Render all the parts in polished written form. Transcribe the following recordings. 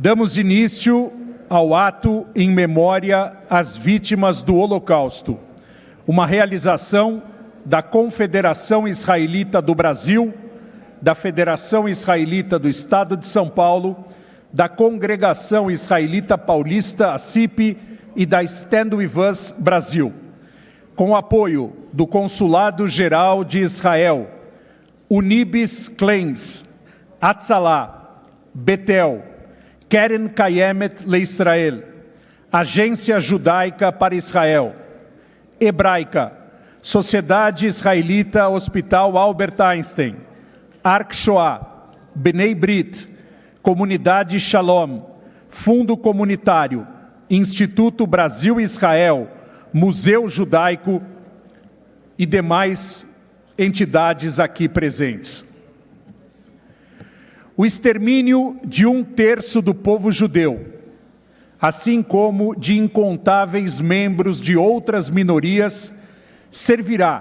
Damos início ao ato em memória às vítimas do Holocausto, uma realização da Confederação Israelita do Brasil, da Federação Israelita do Estado de São Paulo, da Congregação Israelita Paulista, a CIP, e da Stand With Us Brasil, com o apoio do Consulado Geral de Israel, Unibis Claims, Hatzalah, Betel, Keren Kayemet LeIsrael, Agência Judaica para Israel, Hebraica, Sociedade Israelita Hospital Albert Einstein, Ark Shoah, Bnei Brit, Comunidade Shalom, Fundo Comunitário, Instituto Brasil-Israel, Museu Judaico e demais entidades aqui presentes. O extermínio de 1/3 do povo judeu, assim como de incontáveis membros de outras minorias, servirá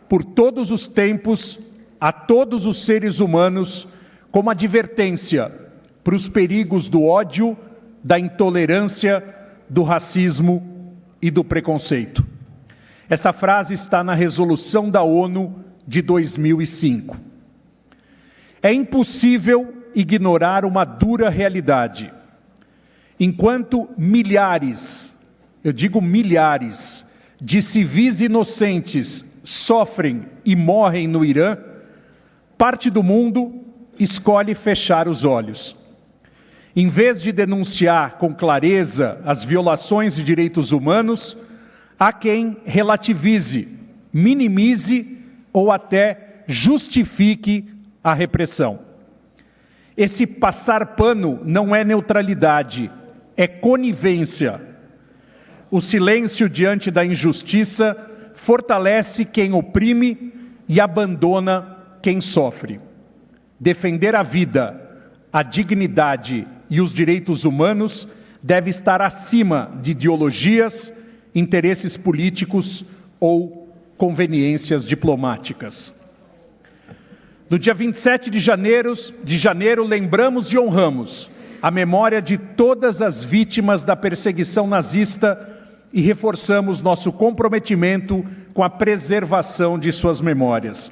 por todos os tempos a todos os seres humanos como advertência para os perigos do ódio, da intolerância, do racismo e do preconceito. Essa frase está na resolução da ONU de 2005. É impossível ignorar uma dura realidade. Enquanto milhares, eu digo milhares, de civis inocentes sofrem e morrem no Irã, parte do mundo escolhe fechar os olhos. Em vez de denunciar com clareza as violações de direitos humanos, há quem relativize, minimize ou até justifique a repressão. Esse passar pano não é neutralidade, é conivência. O silêncio diante da injustiça fortalece quem oprime e abandona quem sofre. Defender a vida, a dignidade e os direitos humanos deve estar acima de ideologias, interesses políticos ou conveniências diplomáticas. No dia 27 de janeiro, lembramos e honramos a memória de todas as vítimas da perseguição nazista e reforçamos nosso comprometimento com a preservação de suas memórias.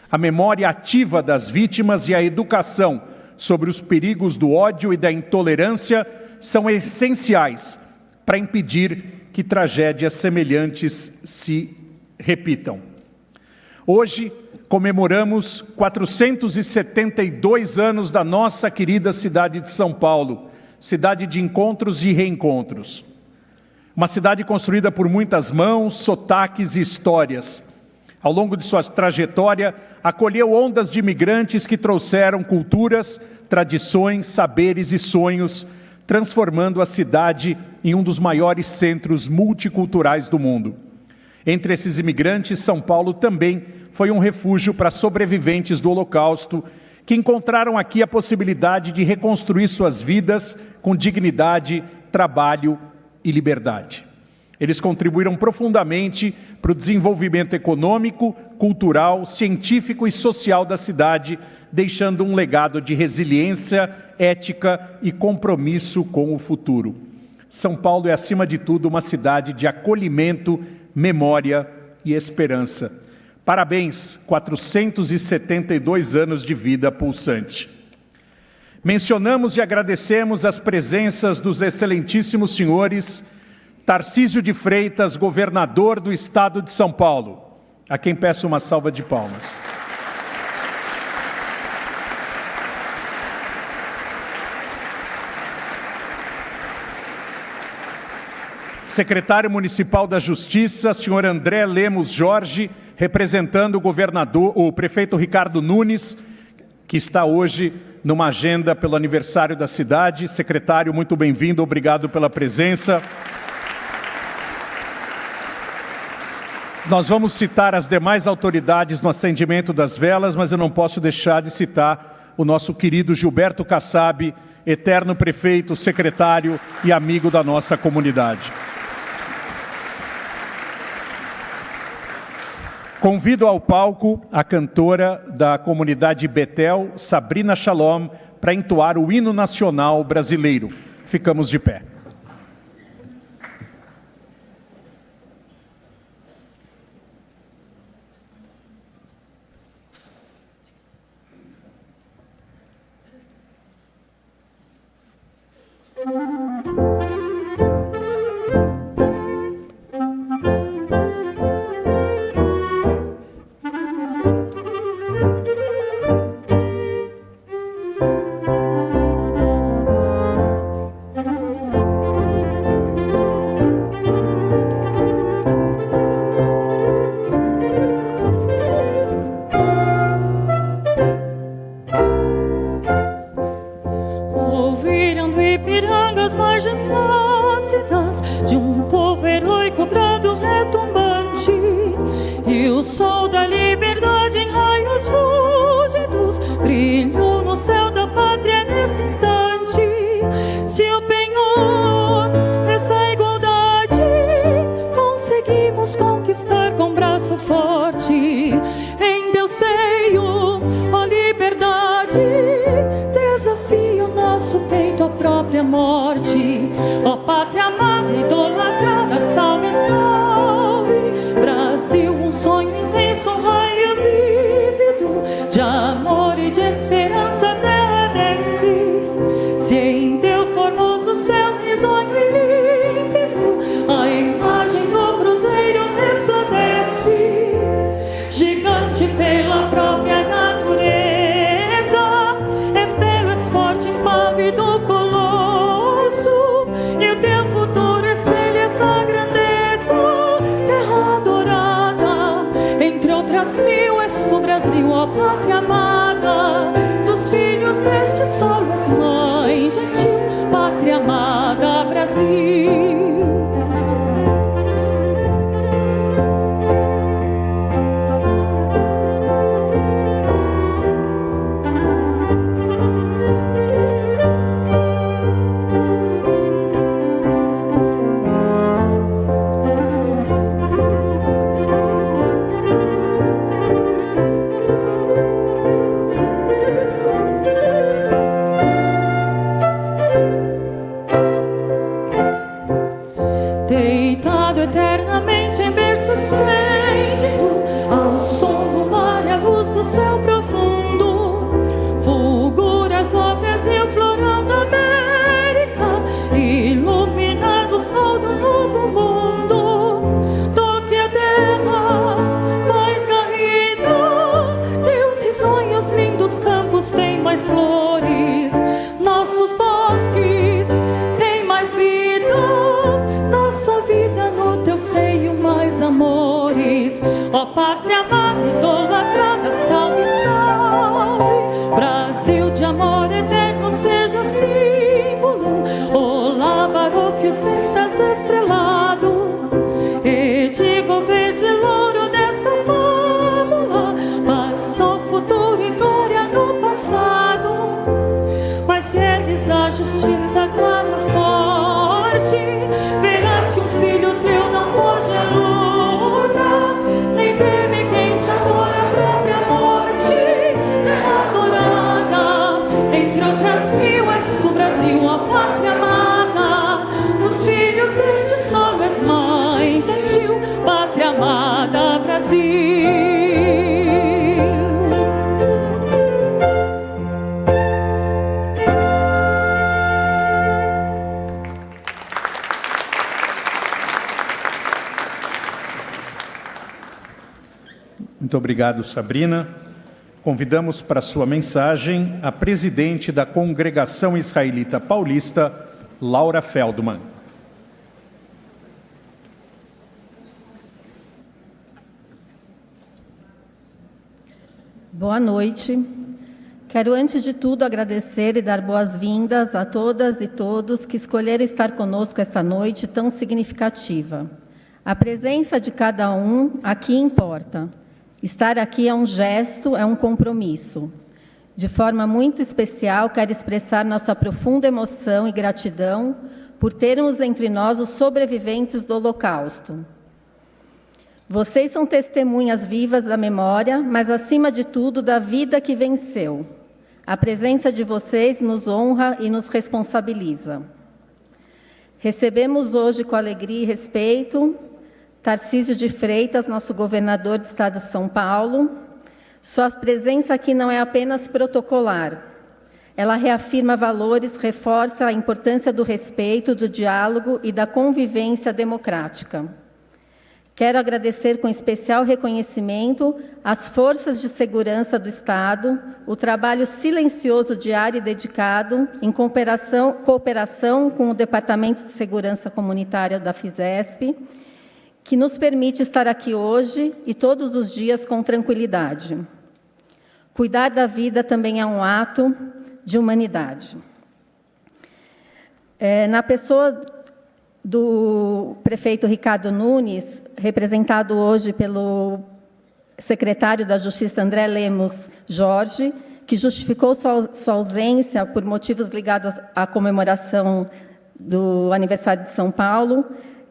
A memória ativa das vítimas e a educação sobre os perigos do ódio e da intolerância são essenciais para impedir que tragédias semelhantes se repitam. Hoje, comemoramos 472 anos da nossa querida cidade de São Paulo, cidade de encontros e reencontros. Uma cidade construída por muitas mãos, sotaques e histórias. Ao longo de sua trajetória, acolheu ondas de imigrantes que trouxeram culturas, tradições, saberes e sonhos, transformando a cidade em um dos maiores centros multiculturais do mundo. Entre esses imigrantes, São Paulo também foi um refúgio para sobreviventes do Holocausto, que encontraram aqui a possibilidade de reconstruir suas vidas com dignidade, trabalho e liberdade. Eles contribuíram profundamente para o desenvolvimento econômico, cultural, científico e social da cidade, deixando um legado de resiliência, ética e compromisso com o futuro. São Paulo é, acima de tudo, uma cidade de acolhimento, memória e esperança. Parabéns, 472 anos de vida pulsante. Mencionamos e agradecemos as presenças dos excelentíssimos senhores Tarcísio de Freitas, governador do Estado de São Paulo, a quem peço uma salva de palmas. Secretário Municipal da Justiça, senhor André Lemos Jorge, representando o prefeito Ricardo Nunes, que está hoje numa agenda pelo aniversário da cidade. Secretário, muito bem-vindo, obrigado pela presença. Nós vamos citar as demais autoridades no acendimento das velas, mas eu não posso deixar de citar o nosso querido Gilberto Kassab, eterno prefeito, secretário e amigo da nossa comunidade. Convido ao palco a cantora da comunidade Betel, Sabrina Shalom, para entoar o hino nacional brasileiro. Ficamos de pé. Muito obrigado, Sabrina. Convidamos para sua mensagem a presidente da Congregação Israelita Paulista, Laura Feldman. Boa noite. Quero, antes de tudo, agradecer e dar boas-vindas a todas e todos que escolheram estar conosco essa noite tão significativa. A presença de cada um aqui importa. Estar aqui é um gesto, é um compromisso. De forma muito especial, quero expressar nossa profunda emoção e gratidão por termos entre nós os sobreviventes do Holocausto. Vocês são testemunhas vivas da memória, mas, acima de tudo, da vida que venceu. A presença de vocês nos honra e nos responsabiliza. Recebemos hoje, com alegria e respeito, Tarcísio de Freitas, nosso governador do Estado de São Paulo. Sua presença aqui não é apenas protocolar. Ela reafirma valores, reforça a importância do respeito, do diálogo e da convivência democrática. Quero agradecer com especial reconhecimento às forças de segurança do Estado, o trabalho silencioso, diário e dedicado, em cooperação com o Departamento de Segurança Comunitária da FISESP, que nos permite estar aqui hoje e todos os dias com tranquilidade. Cuidar da vida também é um ato de humanidade. Na pessoa do prefeito Ricardo Nunes, representado hoje pelo secretário da Justiça André Lemos Jorge, que justificou sua ausência por motivos ligados à comemoração do aniversário de São Paulo,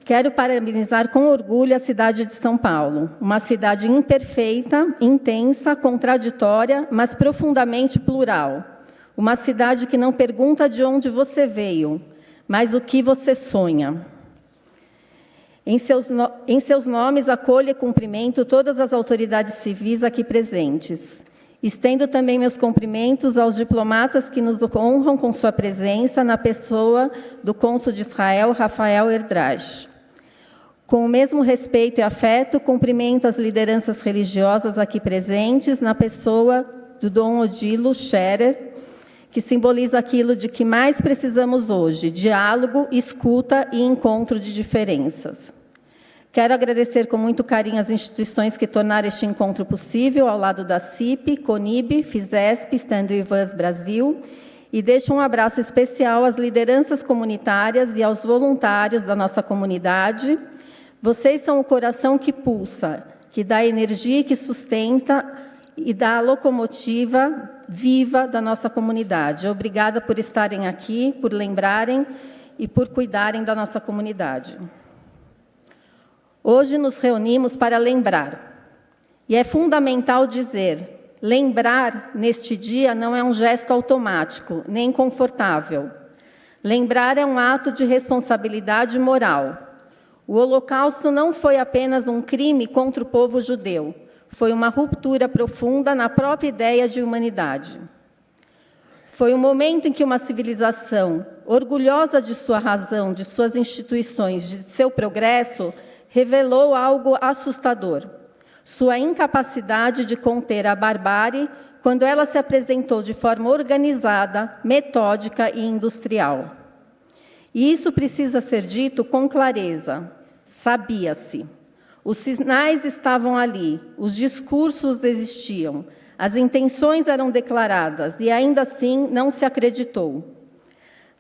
quero parabenizar com orgulho a cidade de São Paulo, uma cidade imperfeita, intensa, contraditória, mas profundamente plural. Uma cidade que não pergunta de onde você veio, mas o que você sonha. Em seus nomes, acolho e cumprimento todas as autoridades civis aqui presentes. Estendo também meus cumprimentos aos diplomatas que nos honram com sua presença, na pessoa do cônsul de Israel, Rafael Erdrach. Com o mesmo respeito e afeto, cumprimento as lideranças religiosas aqui presentes, na pessoa do Dom Odilo Scherer, que simboliza aquilo de que mais precisamos hoje: diálogo, escuta e encontro de diferenças. Quero agradecer com muito carinho as instituições que tornaram este encontro possível, ao lado da CIP, CONIB, FISESP, Stand With Us Brasil, e deixo um abraço especial às lideranças comunitárias e aos voluntários da nossa comunidade. Vocês são o coração que pulsa, que dá energia e que sustenta e dá a locomotiva viva da nossa comunidade. Obrigada por estarem aqui, por lembrarem e por cuidarem da nossa comunidade. Hoje nos reunimos para lembrar. E é fundamental dizer, lembrar neste dia não é um gesto automático, nem confortável. Lembrar é um ato de responsabilidade moral. O Holocausto não foi apenas um crime contra o povo judeu, foi uma ruptura profunda na própria ideia de humanidade. Foi um momento em que uma civilização, orgulhosa de sua razão, de suas instituições, de seu progresso, revelou algo assustador: sua incapacidade de conter a barbárie quando ela se apresentou de forma organizada, metódica e industrial. E isso precisa ser dito com clareza. Sabia-se. Os sinais estavam ali, os discursos existiam, as intenções eram declaradas e ainda assim não se acreditou.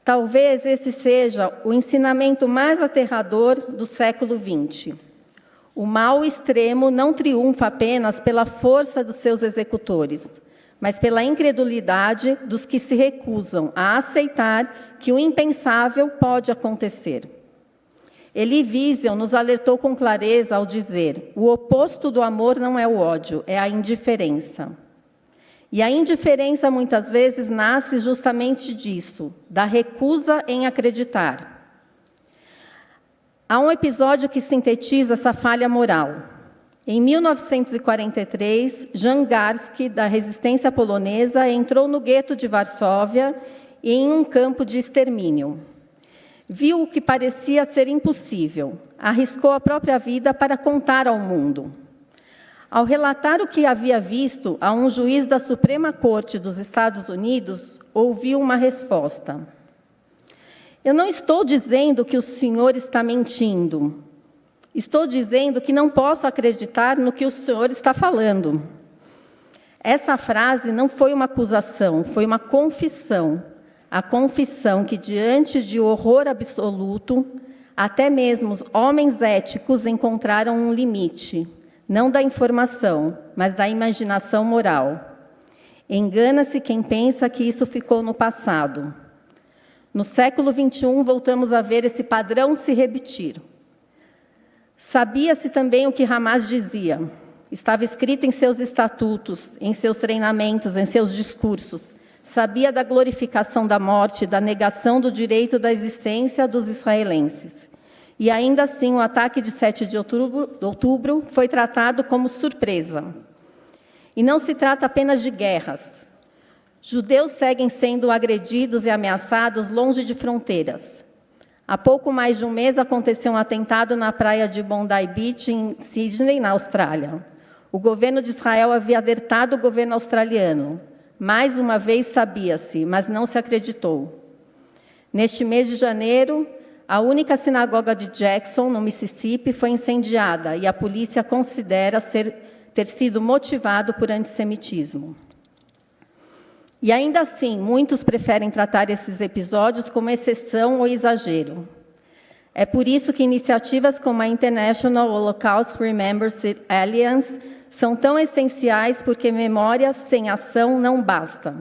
Talvez esse seja o ensinamento mais aterrador do século XX. O mal extremo não triunfa apenas pela força dos seus executores, mas pela incredulidade dos que se recusam a aceitar que o impensável pode acontecer. Elie Wiesel nos alertou com clareza ao dizer: o oposto do amor não é o ódio, é a indiferença. E a indiferença, muitas vezes, nasce justamente disso, da recusa em acreditar. Há um episódio que sintetiza essa falha moral. Em 1943, Jan Garski, da resistência polonesa, entrou no gueto de Varsóvia e em um campo de extermínio. Viu o que parecia ser impossível, arriscou a própria vida para contar ao mundo. Ao relatar o que havia visto a um juiz da Suprema Corte dos Estados Unidos, ouviu uma resposta: eu não estou dizendo que o senhor está mentindo. Estou dizendo que não posso acreditar no que o senhor está falando. Essa frase não foi uma acusação, foi uma confissão. A confissão que, diante de horror absoluto, até mesmo os homens éticos encontraram um limite, não da informação, mas da imaginação moral. Engana-se quem pensa que isso ficou no passado. No século XXI, voltamos a ver esse padrão se repetir. Sabia-se também o que Hamas dizia. Estava escrito em seus estatutos, em seus treinamentos, em seus discursos. Sabia da glorificação da morte, da negação do direito da existência dos israelenses. E ainda assim, o ataque de 7 de outubro foi tratado como surpresa. E não se trata apenas de guerras. Judeus seguem sendo agredidos e ameaçados longe de fronteiras. Há pouco mais de um mês aconteceu um atentado na praia de Bondi Beach, em Sydney, na Austrália. O governo de Israel havia alertado o governo australiano. Mais uma vez sabia-se, mas não se acreditou. Neste mês de janeiro, a única sinagoga de Jackson, no Mississippi, foi incendiada e a polícia considera ter sido motivado por antissemitismo. E ainda assim, muitos preferem tratar esses episódios como exceção ou exagero. É por isso que iniciativas como a International Holocaust Remembrance Alliance são tão essenciais, porque memória sem ação não basta.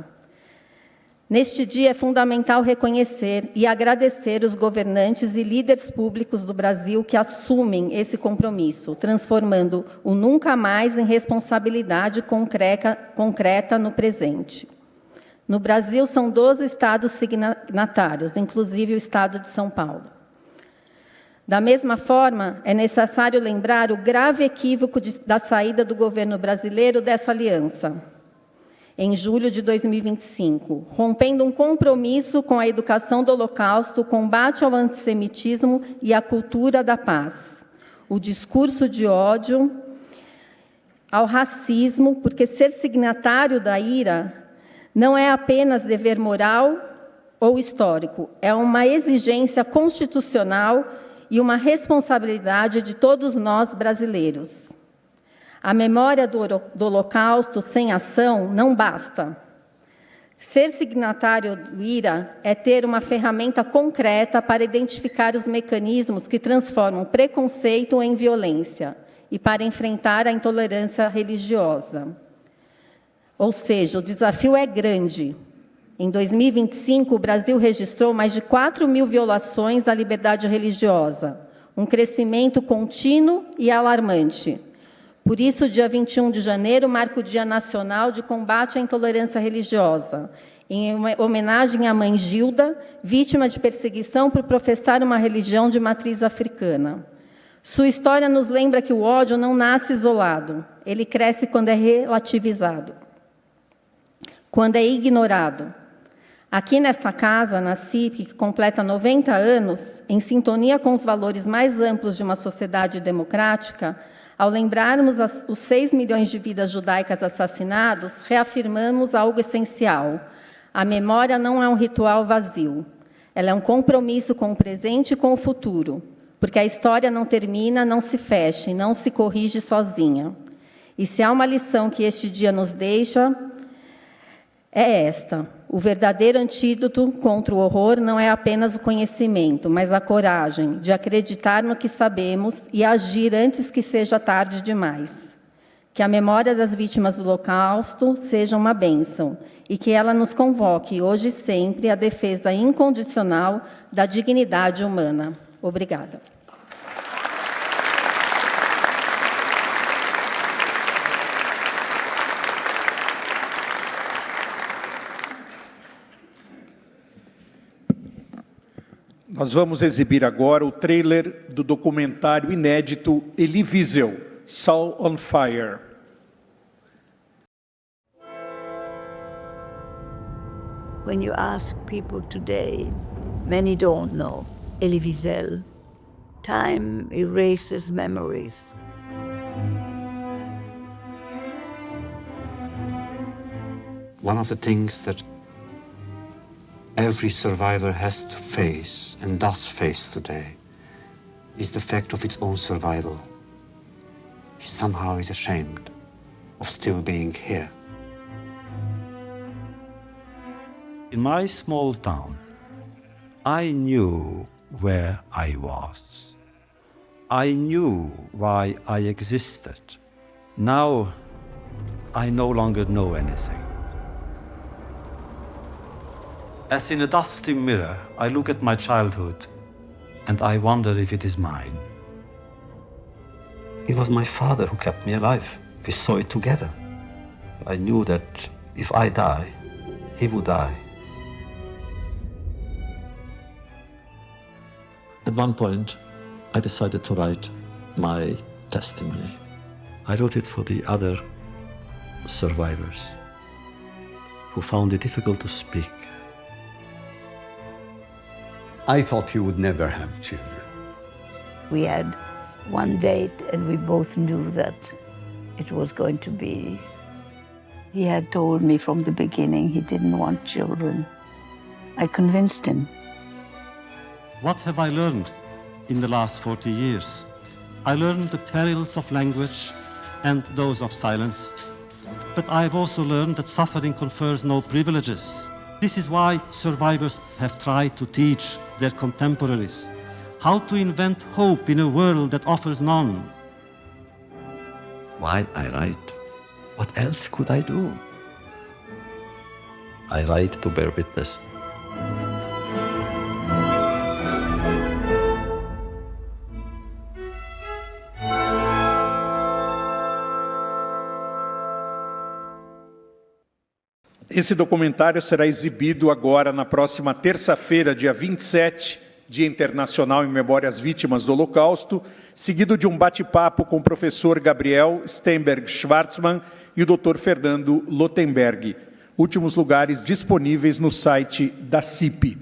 Neste dia é fundamental reconhecer e agradecer os governantes e líderes públicos do Brasil que assumem esse compromisso, transformando o nunca mais em responsabilidade concreta no presente. No Brasil, são 12 estados signatários, inclusive o estado de São Paulo. Da mesma forma, é necessário lembrar o grave equívoco da saída do governo brasileiro dessa aliança, em julho de 2025, rompendo um compromisso com a educação do Holocausto, o combate ao antissemitismo e a cultura da paz, o discurso de ódio ao racismo, porque ser signatário da IHRA não é apenas dever moral ou histórico, é uma exigência constitucional e uma responsabilidade de todos nós brasileiros. A memória do Holocausto sem ação não basta. Ser signatário do IHRA é ter uma ferramenta concreta para identificar os mecanismos que transformam preconceito em violência e para enfrentar a intolerância religiosa. Ou seja, o desafio é grande. Em 2025, o Brasil registrou mais de 4.000 violações à liberdade religiosa, um crescimento contínuo e alarmante. Por isso, o dia 21 de janeiro marca o Dia Nacional de Combate à Intolerância Religiosa, em homenagem à mãe Gilda, vítima de perseguição por professar uma religião de matriz africana. Sua história nos lembra que o ódio não nasce isolado, ele cresce quando é relativizado, quando é ignorado. Aqui nesta casa, na CIP, que completa 90 anos, em sintonia com os valores mais amplos de uma sociedade democrática, ao lembrarmos os 6 milhões de vidas judaicas assassinadas, reafirmamos algo essencial. A memória não é um ritual vazio. Ela é um compromisso com o presente e com o futuro, porque a história não termina, não se fecha e não se corrige sozinha. E se há uma lição que este dia nos deixa, é esta: o verdadeiro antídoto contra o horror não é apenas o conhecimento, mas a coragem de acreditar no que sabemos e agir antes que seja tarde demais. Que a memória das vítimas do Holocausto seja uma bênção e que ela nos convoque, hoje e sempre, à defesa incondicional da dignidade humana. Obrigada. Nós vamos exibir agora o trailer do documentário inédito Elie Wiesel, Soul on Fire. When you ask people today, many don't know Elie Wiesel. Time erases memories. One of the things that every survivor has to face, and does face today, is the fact of its own survival. He somehow is ashamed of still being here. In my small town, I knew where I was. I knew why I existed. Now, I no longer know anything. As in a dusty mirror, I look at my childhood, and I wonder if it is mine. It was my father who kept me alive. We saw it together. I knew that if I die, he would die. At one point, I decided to write my testimony. I wrote it for the other survivors who found it difficult to speak. I thought you would never have children. We had one date and we both knew that it was going to be. He had told me from the beginning he didn't want children. I convinced him. What have I learned in the last 40 years? I learned the perils of language and those of silence. But I've also learned that suffering confers no privileges. This is why survivors have tried to teach their contemporaries how to invent hope in a world that offers none. While I write, what else could I do? I write to bear witness. Esse documentário será exibido agora na próxima terça-feira, dia 27, Dia Internacional em Memória às Vítimas do Holocausto, seguido de um bate-papo com o professor Gabriel Steinberg-Schwarzman e o Dr. Fernando Lottenberg. Últimos lugares disponíveis no site da CIP.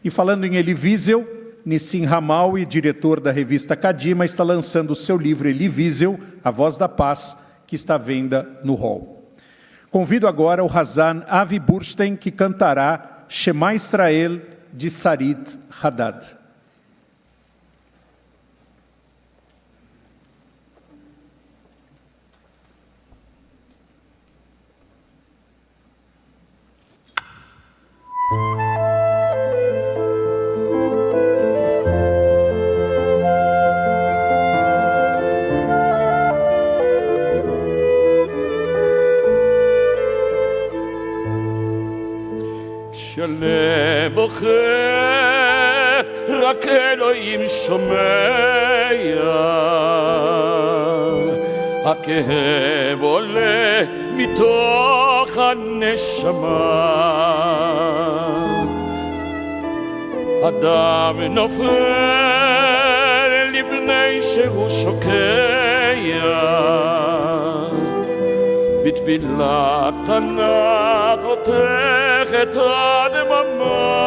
E falando em Elie Wiesel, Nissim Hamaui, diretor da revista Kadima, está lançando o seu livro Elie Wiesel, A Voz da Paz, que está à venda no hall. Convido agora o Hazan Avi Burstein, que cantará Shema Israel, de Sarit Haddad. בוחר, רק אלוהים שומע, הכאב עולה מתוך הנשמה, אדם נופל לפני שהוא שוקע, בתפילה קטנה חותכת הדממה,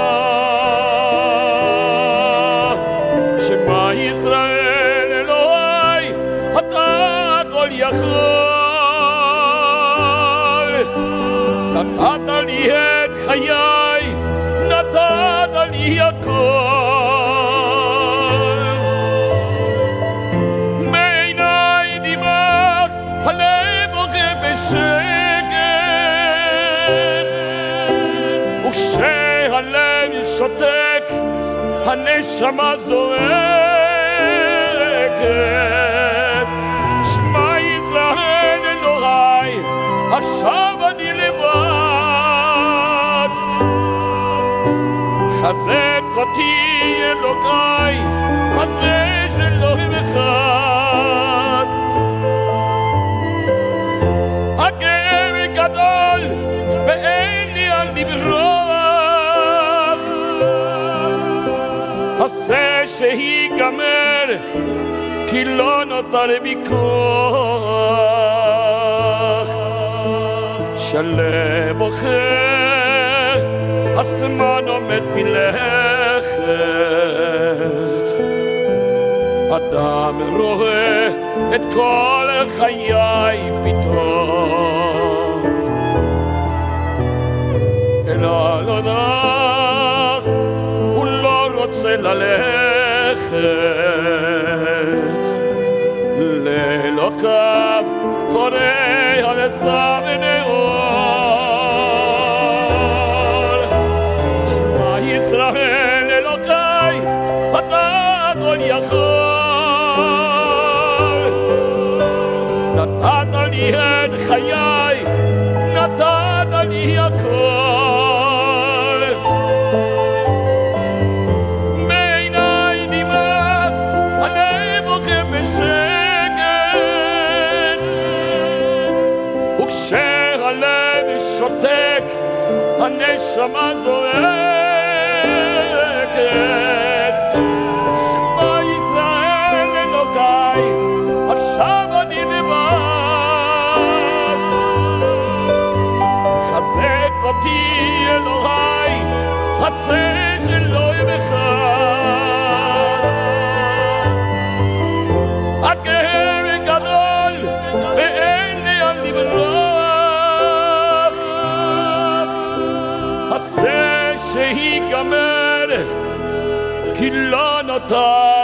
שמע ישראל אלוהי, אתה כל יכול, נתת לי את חיי, נתת לי הכל, מעיניי דמעה, הלב בוכה בשקט, וכשהלב שותק, הנשמה זועקת. שמע ישראל אלוהי, עכשיו אני לבד, חזק אותי אלוהי, חזק אלוהים אחד. הכאב גדול ואין לי על לברוח, עשה שיגמר כי לא נותר בי כוח. שלב בוחר, הזמן עומד מלכת, אדם רואה את כל חיי פתאום, אלא לא נח, הוא לא רוצה ללכת, לאלוקיו קורא על עשיו ונאור. שמע ישראל אלוהי, אתה כל יכול, נתת לי את חיי, נתת לי הכל, בעיניי דמעה, הלב בוכה בשקט, נשמה זועקת, שמע ישראל אלוקיי, עכשיו אני לבד. חזק אותי אלוהי, עשה שלא ימחר. הכאב גדול ואין לי על לברוח, עשה שיגמר כי לא נותר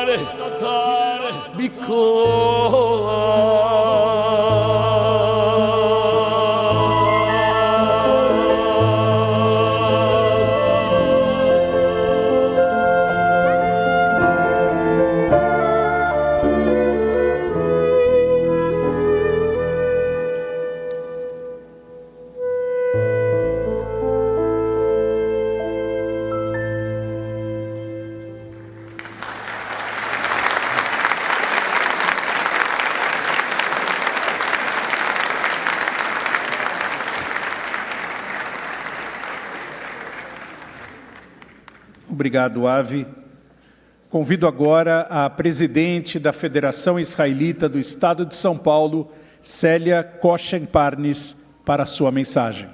Obrigado, Avi. Convido agora a presidente da Federação Israelita do Estado de São Paulo, Célia Koshen-Parnes, para a sua mensagem.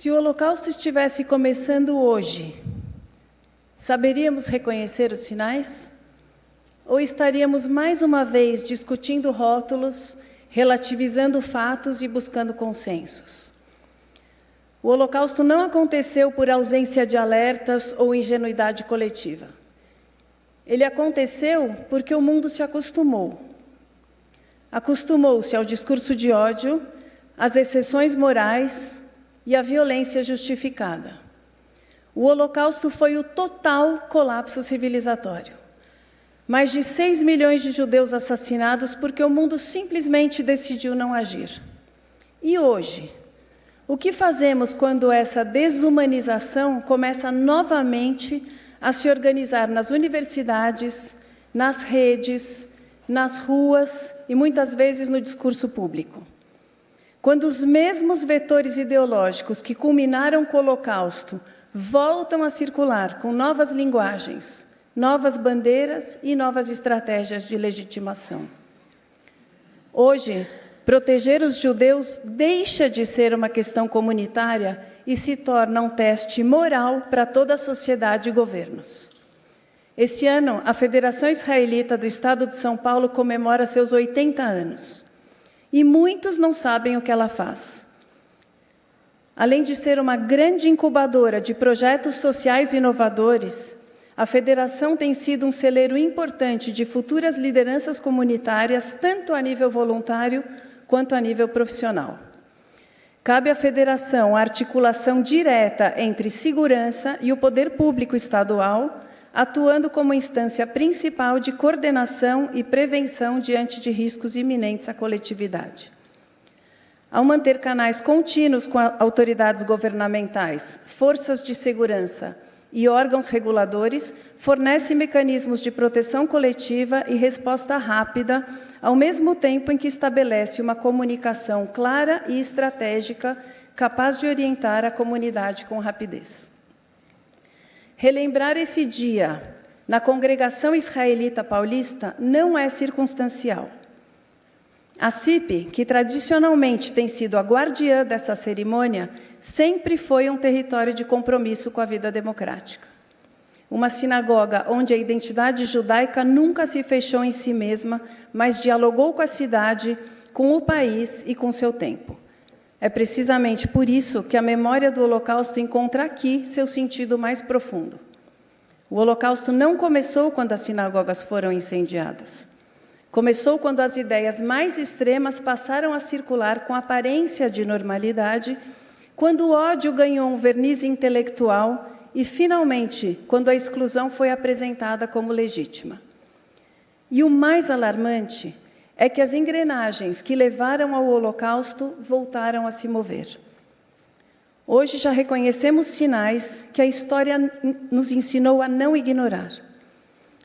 Se o Holocausto estivesse começando hoje, saberíamos reconhecer os sinais? Ou estaríamos mais uma vez discutindo rótulos, relativizando fatos e buscando consensos? O Holocausto não aconteceu por ausência de alertas ou ingenuidade coletiva. Ele aconteceu porque o mundo se acostumou. Acostumou-se ao discurso de ódio, às exceções morais e à violência justificada. O Holocausto foi o total colapso civilizatório. Mais de 6 milhões de judeus assassinados porque o mundo simplesmente decidiu não agir. E hoje, o que fazemos quando essa desumanização começa novamente a se organizar nas universidades, nas redes, nas ruas e muitas vezes no discurso público? Quando os mesmos vetores ideológicos que culminaram com o Holocausto voltam a circular com novas linguagens, novas bandeiras e novas estratégias de legitimação. Hoje, proteger os judeus deixa de ser uma questão comunitária e se torna um teste moral para toda a sociedade e governos. Esse ano, a Federação Israelita do Estado de São Paulo comemora seus 80 anos. E muitos não sabem o que ela faz. Além de ser uma grande incubadora de projetos sociais inovadores, a Federação tem sido um celeiro importante de futuras lideranças comunitárias, tanto a nível voluntário quanto a nível profissional. Cabe à Federação a articulação direta entre segurança e o poder público estadual, atuando como instância principal de coordenação e prevenção diante de riscos iminentes à coletividade. Ao manter canais contínuos com autoridades governamentais, forças de segurança e órgãos reguladores, fornece mecanismos de proteção coletiva e resposta rápida, ao mesmo tempo em que estabelece uma comunicação clara e estratégica capaz de orientar a comunidade com rapidez. Relembrar esse dia na Congregação Israelita Paulista não é circunstancial. A CIP, que tradicionalmente tem sido a guardiã dessa cerimônia, sempre foi um território de compromisso com a vida democrática. Uma sinagoga onde a identidade judaica nunca se fechou em si mesma, mas dialogou com a cidade, com o país e com seu tempo. É precisamente por isso que a memória do Holocausto encontra aqui seu sentido mais profundo. O Holocausto não começou quando as sinagogas foram incendiadas. Começou quando as ideias mais extremas passaram a circular com aparência de normalidade, quando o ódio ganhou um verniz intelectual e, finalmente, quando a exclusão foi apresentada como legítima. E o mais alarmante é que as engrenagens que levaram ao Holocausto voltaram a se mover. Hoje já reconhecemos sinais que a história nos ensinou a não ignorar.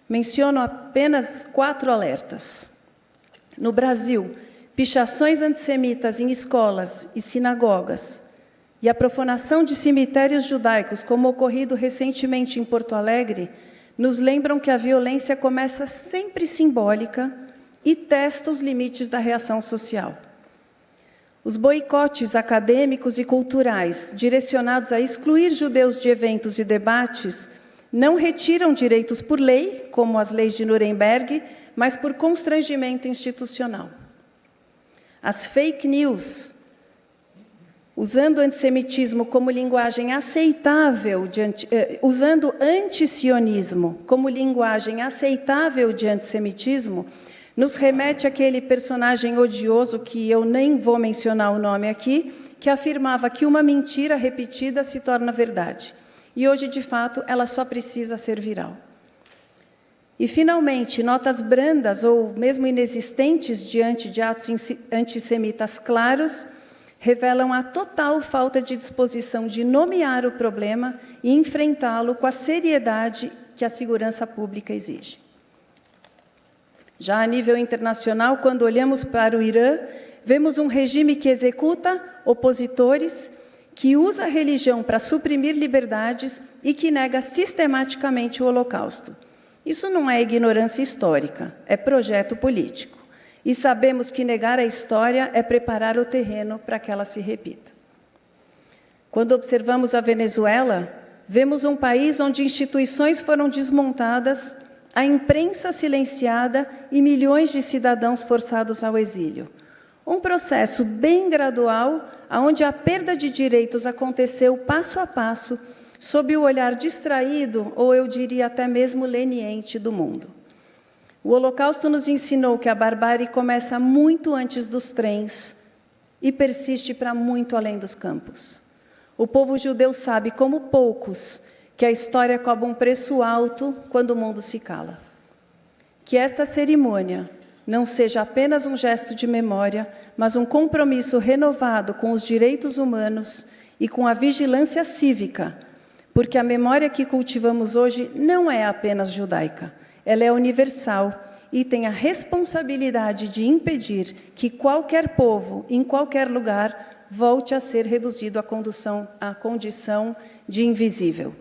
Menciono apenas 4 alertas. No Brasil, pichações antissemitas em escolas e sinagogas e a profanação de cemitérios judaicos, como ocorrido recentemente em Porto Alegre, nos lembram que a violência começa sempre simbólica e testa os limites da reação social. Os boicotes acadêmicos e culturais direcionados a excluir judeus de eventos e debates não retiram direitos por lei, como as leis de Nuremberg, mas por constrangimento institucional. As fake news, usando o antissemitismo como linguagem aceitável, usando antisionismo como linguagem aceitável de antissemitismo, nos remete àquele personagem odioso, que eu nem vou mencionar o nome aqui, que afirmava que uma mentira repetida se torna verdade. E hoje, de fato, ela só precisa ser viral. E, finalmente, notas brandas ou mesmo inexistentes diante de atos antissemitas claros revelam a total falta de disposição de nomear o problema e enfrentá-lo com a seriedade que a segurança pública exige. Já a nível internacional, quando olhamos para o Irã, vemos um regime que executa opositores, que usa a religião para suprimir liberdades e que nega sistematicamente o Holocausto. Isso não é ignorância histórica, é projeto político. E sabemos que negar a história é preparar o terreno para que ela se repita. Quando observamos a Venezuela, vemos um país onde instituições foram desmontadas, a imprensa silenciada e milhões de cidadãos forçados ao exílio. Um processo bem gradual, onde a perda de direitos aconteceu passo a passo, sob o olhar distraído, ou eu diria até mesmo leniente, do mundo. O Holocausto nos ensinou que a barbárie começa muito antes dos trens e persiste para muito além dos campos. O povo judeu sabe, como poucos, que a história cobra um preço alto quando o mundo se cala. Que esta cerimônia não seja apenas um gesto de memória, mas um compromisso renovado com os direitos humanos e com a vigilância cívica, porque a memória que cultivamos hoje não é apenas judaica, ela é universal e tem a responsabilidade de impedir que qualquer povo, em qualquer lugar, volte a ser reduzido à condição de invisível.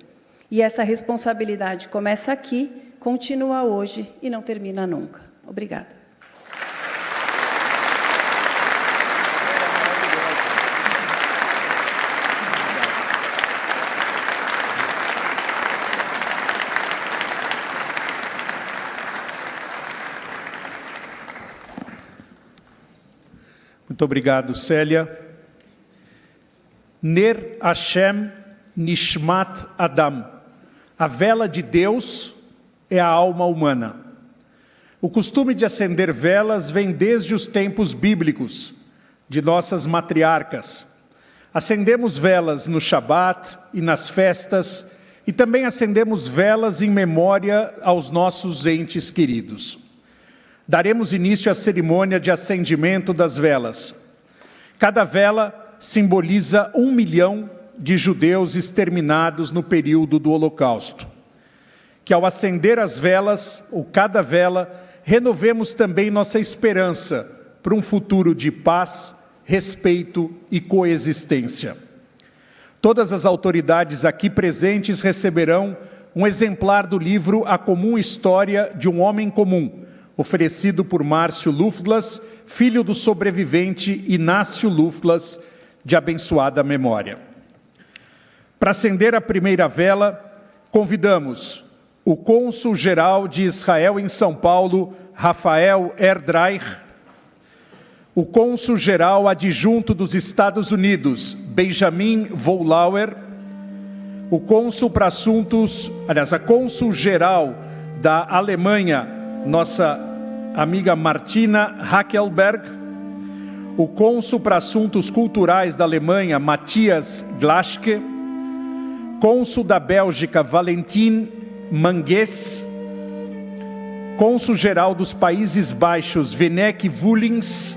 E essa responsabilidade começa aqui, continua hoje e não termina nunca. Obrigada. Muito obrigado, Célia. Ner Hashem Nishmat Adam. A vela de Deus é a alma humana. O costume de acender velas vem desde os tempos bíblicos, de nossas matriarcas. Acendemos velas no Shabat e nas festas, e também acendemos velas em memória aos nossos entes queridos. Daremos início à cerimônia de acendimento das velas. Cada vela simboliza 1 milhão de judeus exterminados no período do Holocausto. Que ao acender as velas, ou cada vela, renovemos também nossa esperança para um futuro de paz, respeito e coexistência. Todas as autoridades aqui presentes receberão um exemplar do livro A Comum História de um Homem Comum, oferecido por Márcio Lufglas, filho do sobrevivente Inácio Lufglas, de abençoada memória. Para acender a primeira vela, convidamos o cônsul-geral de Israel em São Paulo, Rafael Erdreich, o cônsul-geral adjunto dos Estados Unidos, Benjamin Vollauer, o cônsul para assuntos, a cônsul-geral da Alemanha, nossa amiga Martina Hackelberg, o cônsul para assuntos culturais da Alemanha, Matthias Glaschke, cônsul da Bélgica, Valentin Mangues, cônsul-geral dos Países Baixos, Venek Vullings,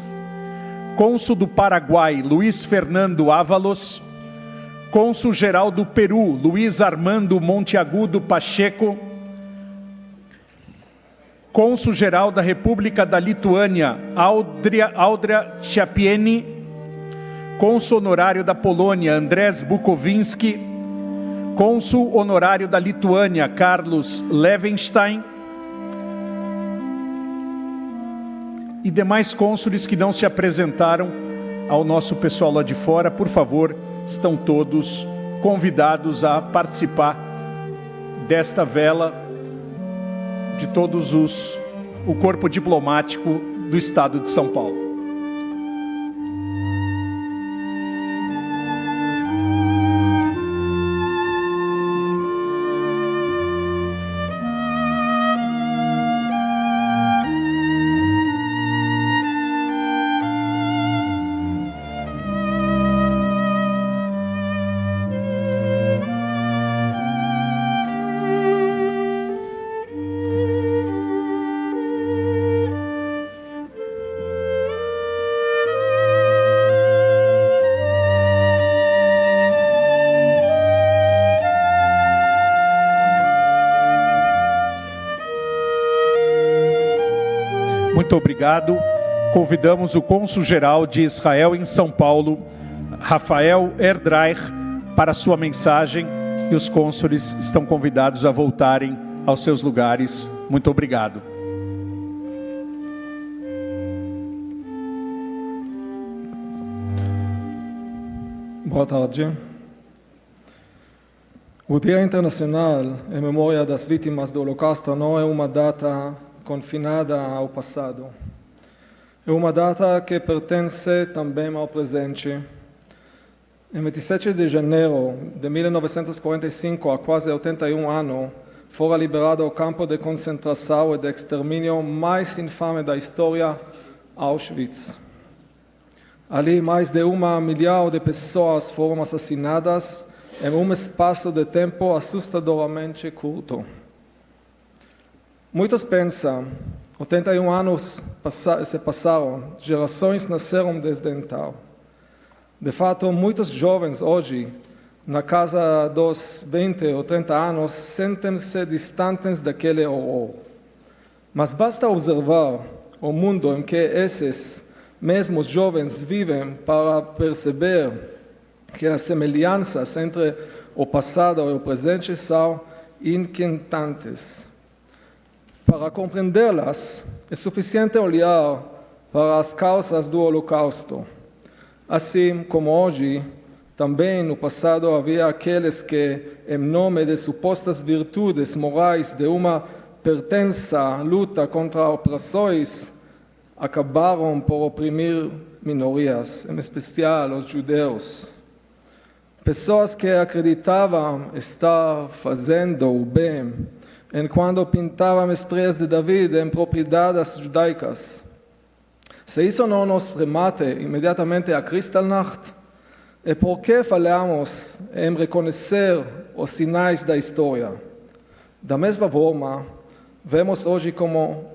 cônsul do Paraguai, Luiz Fernando Ávalos, cônsul-geral do Peru, Luiz Armando Monteagudo Pacheco, cônsul-geral da República da Lituânia, Audria Ciapieni, cônsul honorário da Polônia, Andrés Bukovinski, cônsul honorário da Lituânia, Carlos Levenstein, e demais cônsules que não se apresentaram ao nosso pessoal lá de fora, por favor, estão todos convidados a participar desta vela de todos o corpo diplomático do Estado de São Paulo. Muito obrigado. Convidamos o cônsul-geral de Israel em São Paulo, Rafael Erdreich, para sua mensagem, e os cônsules estão convidados a voltarem aos seus lugares. Muito obrigado. Boa tarde. O Dia Internacional em Memória das Vítimas do Holocausto não é uma data confinada ao passado. É uma data que pertence também ao presente. Em 27 de janeiro de 1945, há quase 81 anos, fora liberado o campo de concentração e de extermínio mais infame da história, Auschwitz. Ali, mais de 1 milhão de pessoas foram assassinadas em um espaço de tempo assustadoramente curto. Muitos pensam, 81 anos se passaram, gerações nasceram desde então. De fato, muitos jovens hoje, na casa dos 20 ou 30 anos, sentem-se distantes daquele horror. Mas basta observar o mundo em que esses mesmos jovens vivem para perceber que as semelhanças entre o passado e o presente são inquietantes. Para compreendê-las, é suficiente olhar para as causas do Holocausto. Assim como hoje, também no passado havia aqueles que, em nome de supostas virtudes morais de uma pertença luta contra opressões, acabaram por oprimir minorias, em especial os judeus. Pessoas que acreditavam estar fazendo o bem, enquanto pintavam estrelas de David em propriedades judaicas. Se isso não nos remate imediatamente a Kristallnacht, é porque falhamos em reconhecer os sinais da história. Da mesma forma, vemos hoje como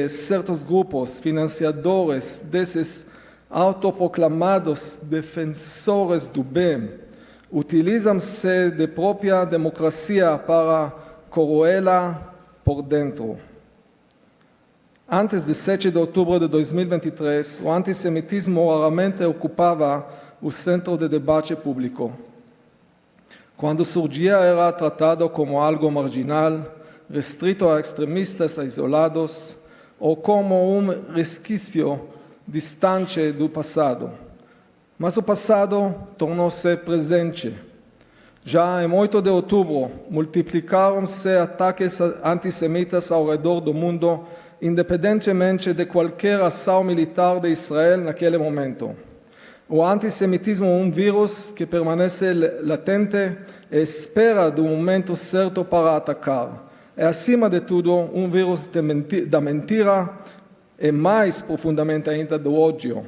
certos grupos financiadores desses autoproclamados defensores do bem utilizam-se de própria democracia para corroê-la por dentro. Antes de 7 de outubro de 2023, o antissemitismo raramente ocupava o centro de debate público. Quando surgia, era tratado como algo marginal, restrito a extremistas isolados, ou como um resquício distante do passado. Mas o passado tornou-se presente. Já em 8 de outubro, multiplicaram-se ataques antissemitas ao redor do mundo, independentemente de qualquer ação militar de Israel naquele momento. O antissemitismo é um vírus que permanece latente e espera do momento certo para atacar. É, acima de tudo, um vírus da mentira e, mais profundamente ainda, do ódio.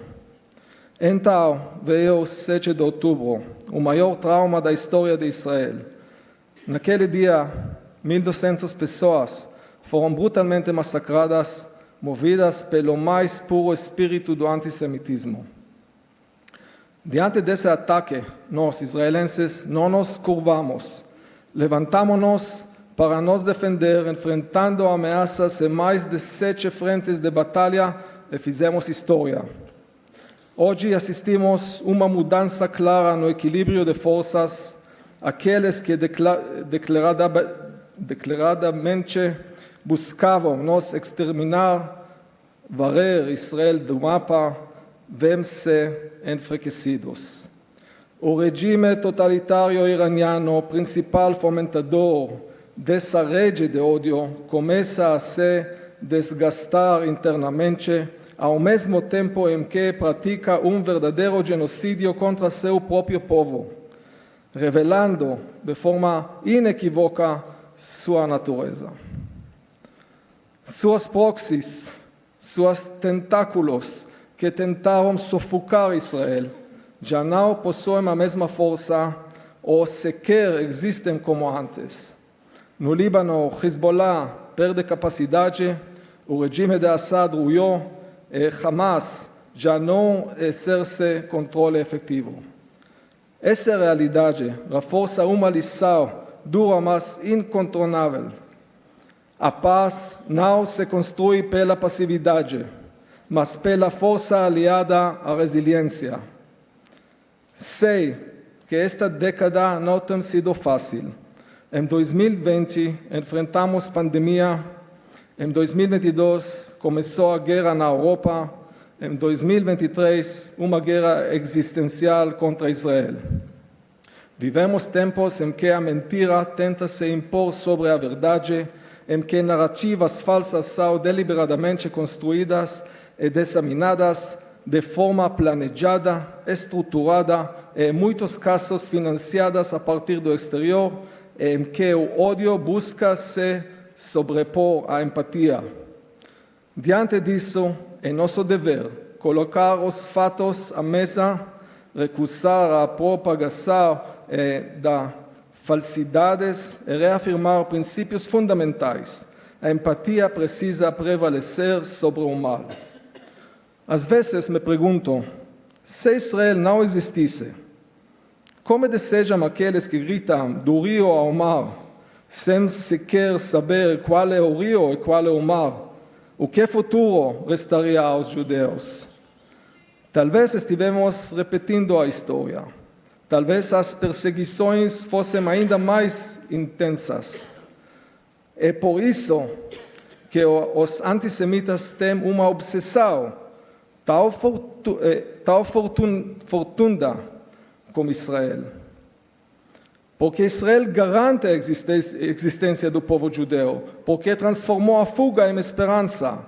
Então, veio o 7 de outubro, o maior trauma da história de Israel. Naquele dia, 1.200 pessoas foram brutalmente massacradas, movidas pelo mais puro espírito do antissemitismo. Diante desse ataque, nós, israelenses, não nos curvamos. Levantamos-nos para nos defender, enfrentando ameaças em mais de 7 frentes de batalha e fizemos história. Hoje assistimos uma mudança clara no equilíbrio de forças. Aqueles que declaradamente buscavam nos exterminar, varrer Israel do mapa, vêm-se enfraquecidos. O regime totalitário iraniano, principal fomentador dessa rede de ódio, começa a se desgastar internamente, ao mesmo tempo em que pratica um verdadeiro genocídio contra seu próprio povo, revelando de forma inequívoca sua natureza. Suas proxies, seus tentáculos que tentaram sufocar Israel, já não possuem a mesma força ou sequer existem como antes. No Líbano, Hezbollah perde capacidade, o regime de Assad ruiu e Hamas já não exerce controle efetivo. Essa realidade reforça uma lição dura, mas incontornável. A paz não se constrói pela passividade, mas pela força aliada à resiliência. Sei que esta década não tem sido fácil. Em 2020, enfrentamos pandemia. Em 2022, começou a guerra na Europa. Em 2023, uma guerra existencial contra Israel. Vivemos tempos em que a mentira tenta se impor sobre a verdade, em que narrativas falsas são deliberadamente construídas e disseminadas de forma planejada, estruturada e, em muitos casos, financiadas a partir do exterior, em que o ódio busca se sobrepor à empatia. Diante disso, é nosso dever colocar os fatos à mesa, recusar a propagação da falsidades e reafirmar princípios fundamentais. A empatia precisa prevalecer sobre o mal. Às vezes me pergunto, se Israel não existisse, como desejam aqueles que gritam do rio ao mar, sem sequer saber qual é o rio e qual é o mar? O que futuro restaria aos judeus? Talvez estivemos repetindo a história. Talvez as perseguições fossem ainda mais intensas. É por isso que os antissemitas têm uma obsessão tão fortuna como Israel. Porque Israel garante a existência do povo judeu, porque transformou a fuga em esperança,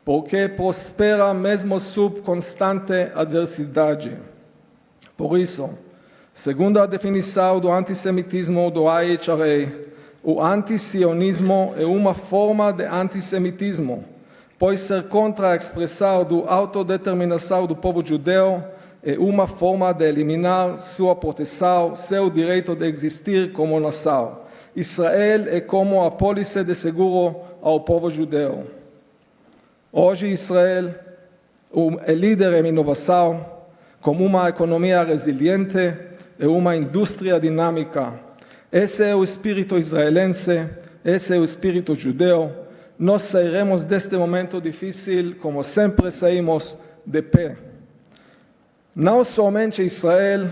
porque prospera mesmo sob constante adversidade. Por isso, segundo a definição do antissemitismo do IHRA, o antisionismo é uma forma de antissemitismo, pois ser contra a expressão da autodeterminação do povo judeu é uma forma de eliminar sua proteção, seu direito de existir como nação. Israel é como a apólice de seguro ao povo judeu. Hoje Israel é líder em inovação, com uma economia resiliente e uma indústria dinâmica. Esse é o espírito israelense, esse é o espírito judeu. Nós sairemos deste momento difícil, como sempre saímos, de pé. Não somente Israel,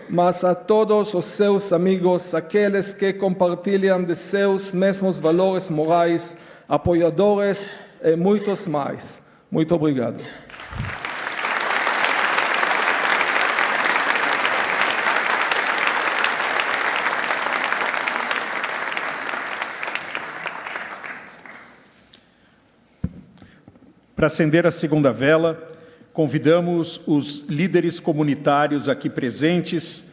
mas a todos os seus amigos, aqueles que compartilham de seus mesmos valores morais, apoiadores e muitos mais. Muito obrigado. Para acender a segunda vela, convidamos os líderes comunitários aqui presentes,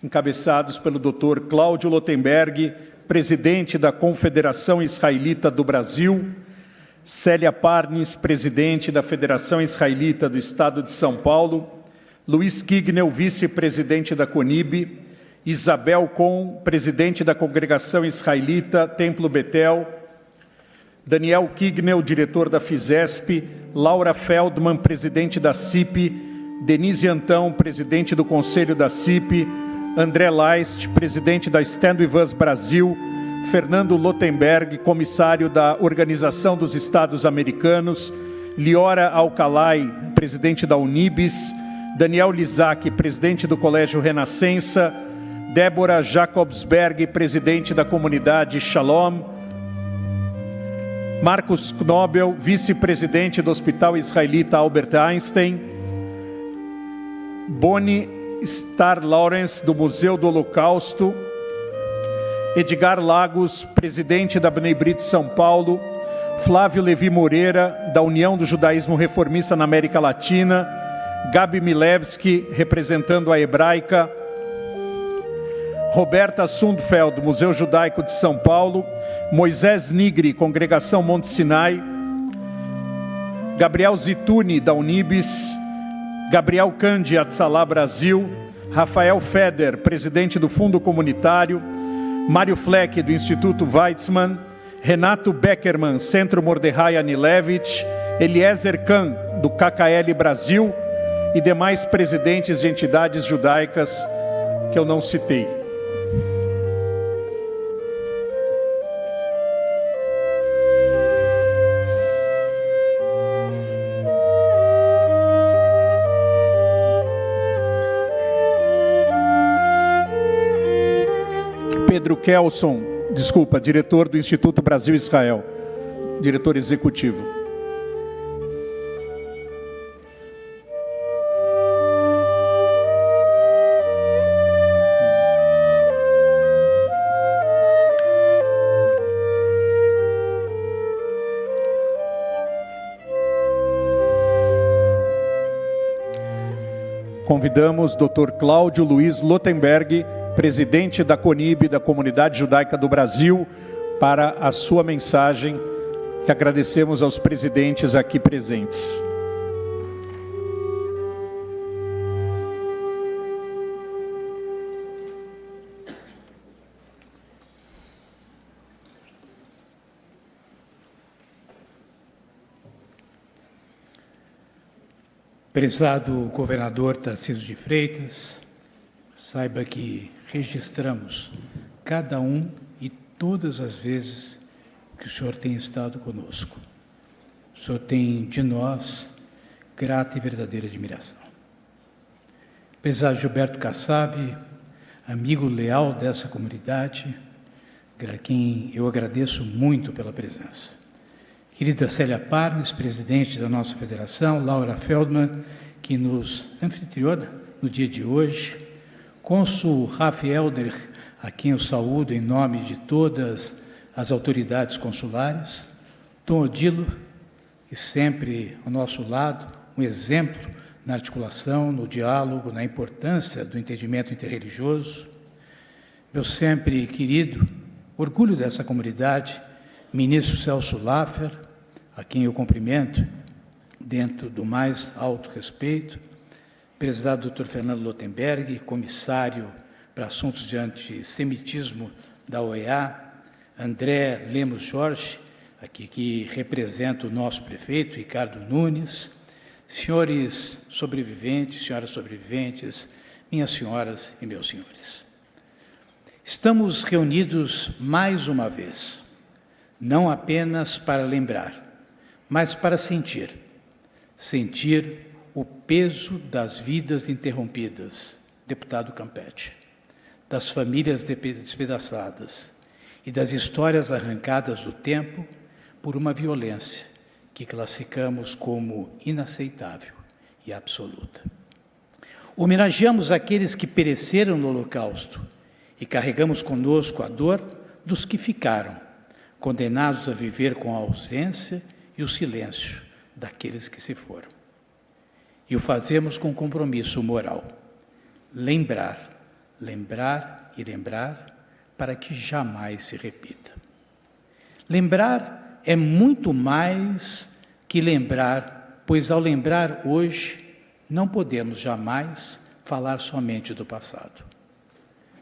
encabeçados pelo Dr. Cláudio Lotenberg, presidente da Confederação Israelita do Brasil, Célia Parnes, presidente da Federação Israelita do Estado de São Paulo, Luiz Kignel, vice-presidente da CONIB, Isabel Kohn, presidente da Congregação Israelita Templo Betel, Daniel Kignel, diretor da FISESP, Laura Feldman, presidente da CIP, Denise Antão, presidente do Conselho da CIP, André Leist, presidente da Stand With Us Brasil, Fernando Lotenberg, comissário da Organização dos Estados Americanos, Liora Alcalay, presidente da Unibis, Daniel Lizac, presidente do Colégio Renascença, Débora Jacobsberg, presidente da comunidade Shalom, Marcos Knobel, vice-presidente do Hospital Israelita Albert Einstein, Bonnie Star Lawrence, do Museu do Holocausto, Edgar Lagos, presidente da Bnei Brit São Paulo, Flávio Levi Moreira, da União do Judaísmo Reformista na América Latina, Gabi Milevski, representando a Hebraica, Roberta Sundfeld, do Museu Judaico de São Paulo, Moisés Nigri, Congregação Monte Sinai, Gabriel Zituni, da Unibis, Gabriel Candi, Atzalá Brasil, Rafael Feder, presidente do Fundo Comunitário, Mário Fleck, do Instituto Weizmann, Renato Beckerman, Centro Mordechai Anilevich, Eliezer Kahn, do KKL Brasil, e demais presidentes de entidades judaicas que eu não citei. Pedro Kelson, diretor do Instituto Brasil-Israel, diretor executivo. Convidamos Dr. Cláudio Luiz Lotenberg, presidente da CONIB, da Comunidade Judaica do Brasil, para a sua mensagem, que agradecemos aos presidentes aqui presentes. Prezado governador Tarcísio de Freitas, saiba que registramos cada um e todas as vezes que o senhor tem estado conosco. O senhor tem de nós grata e verdadeira admiração. Prezado Gilberto Kassab, amigo leal dessa comunidade, a quem eu agradeço muito pela presença. Querida Célia Parnes, presidente da nossa federação, Laura Feldman, que nos anfitriona no dia de hoje, cônsul Rafael Elder, a quem eu saúdo em nome de todas as autoridades consulares, Dom Odilo, que sempre ao nosso lado, um exemplo na articulação, no diálogo, na importância do entendimento interreligioso, meu sempre querido, orgulho dessa comunidade, ministro Celso Laffer, a quem eu cumprimento dentro do mais alto respeito, prezado Dr. Fernando Lotenberg, comissário para assuntos de antissemitismo da OEA, André Lemos Jorge, aqui que representa o nosso prefeito, Ricardo Nunes, senhores sobreviventes, senhoras sobreviventes, minhas senhoras e meus senhores. Estamos reunidos mais uma vez, não apenas para lembrar, mas para sentir o peso das vidas interrompidas, deputado Campetti, das famílias despedaçadas e das histórias arrancadas do tempo por uma violência que classificamos como inaceitável e absoluta. Homenageamos aqueles que pereceram no Holocausto e carregamos conosco a dor dos que ficaram, condenados a viver com a ausência e o silêncio daqueles que se foram. E o fazemos com compromisso moral. Lembrar, lembrar e lembrar para que jamais se repita. Lembrar é muito mais que lembrar, pois ao lembrar hoje, não podemos jamais falar somente do passado.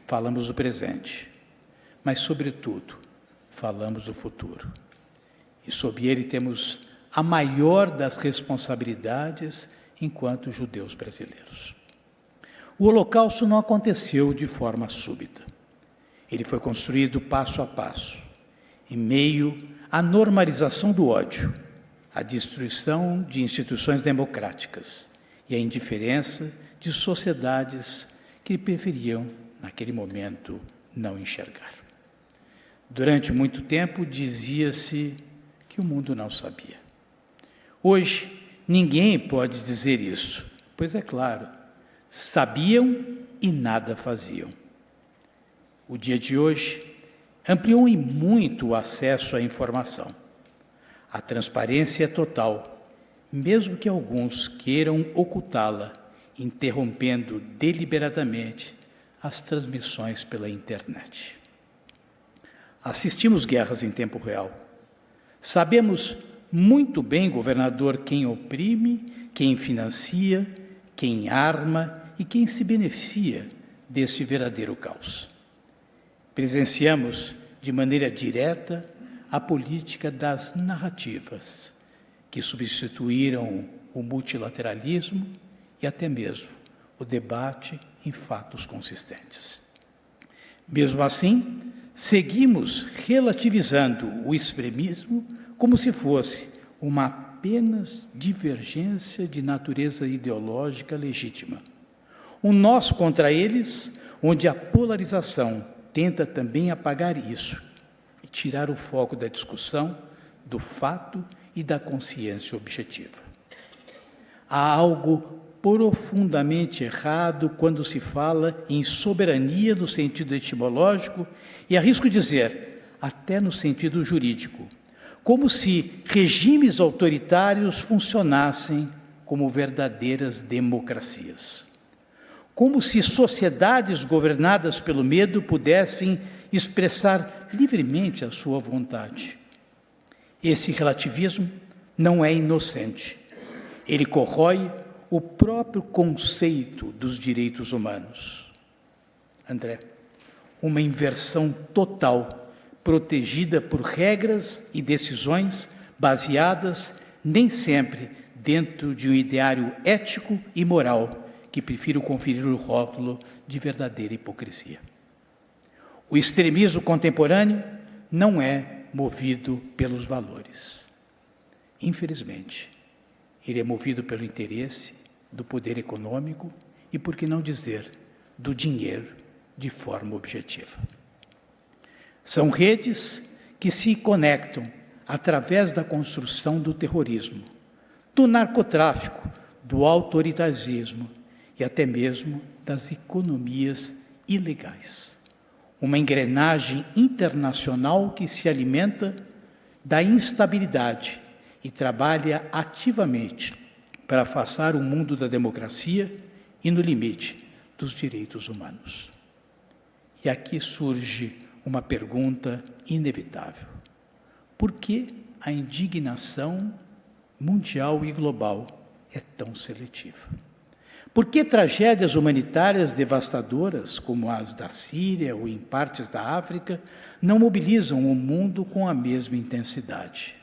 Falamos do presente, mas, sobretudo, falamos do futuro. e sob ele temos a maior das responsabilidades enquanto judeus brasileiros. O Holocausto não aconteceu de forma súbita. Ele foi construído passo a passo, em meio à normalização do ódio, à destruição de instituições democráticas e à indiferença de sociedades que preferiam, naquele momento, não enxergar. Durante muito tempo dizia-se que o mundo não sabia. Hoje, ninguém pode dizer isso, pois é claro, sabiam e nada faziam. O dia de hoje ampliou em muito o acesso à informação. A transparência é total, mesmo que alguns queiram ocultá-la, interrompendo deliberadamente as transmissões pela internet. Assistimos guerras em tempo real. Sabemos muito bem, governador, quem oprime, quem financia, quem arma e quem se beneficia deste verdadeiro caos. Presenciamos de maneira direta a política das narrativas, que substituíram o multilateralismo e até mesmo o debate em fatos consistentes. Mesmo assim, seguimos relativizando o extremismo como se fosse uma apenas divergência de natureza ideológica legítima. Um nós contra eles, onde a polarização tenta também apagar isso e tirar o foco da discussão, do fato e da consciência objetiva. Há algo profundamente errado quando se fala em soberania no sentido etimológico e arrisco dizer, até no sentido jurídico, como se regimes autoritários funcionassem como verdadeiras democracias. Como se sociedades governadas pelo medo pudessem expressar livremente a sua vontade. Esse relativismo não é inocente. Ele corrói o próprio conceito dos direitos humanos. André, uma inversão total, protegida por regras e decisões baseadas nem sempre dentro de um ideário ético e moral que prefiro conferir o rótulo de verdadeira hipocrisia. O extremismo contemporâneo não é movido pelos valores. Infelizmente, ele é movido pelo interesse do poder econômico e, por que não dizer, do dinheiro de forma objetiva. São redes que se conectam através da construção do terrorismo, do narcotráfico, do autoritarismo e até mesmo das economias ilegais. Uma engrenagem internacional que se alimenta da instabilidade e trabalha ativamente para afastar o mundo da democracia e, no limite, dos direitos humanos. E aqui surge uma pergunta inevitável. Por que a indignação mundial e global é tão seletiva? Por que tragédias humanitárias devastadoras, como as da Síria ou em partes da África, não mobilizam o mundo com a mesma intensidade?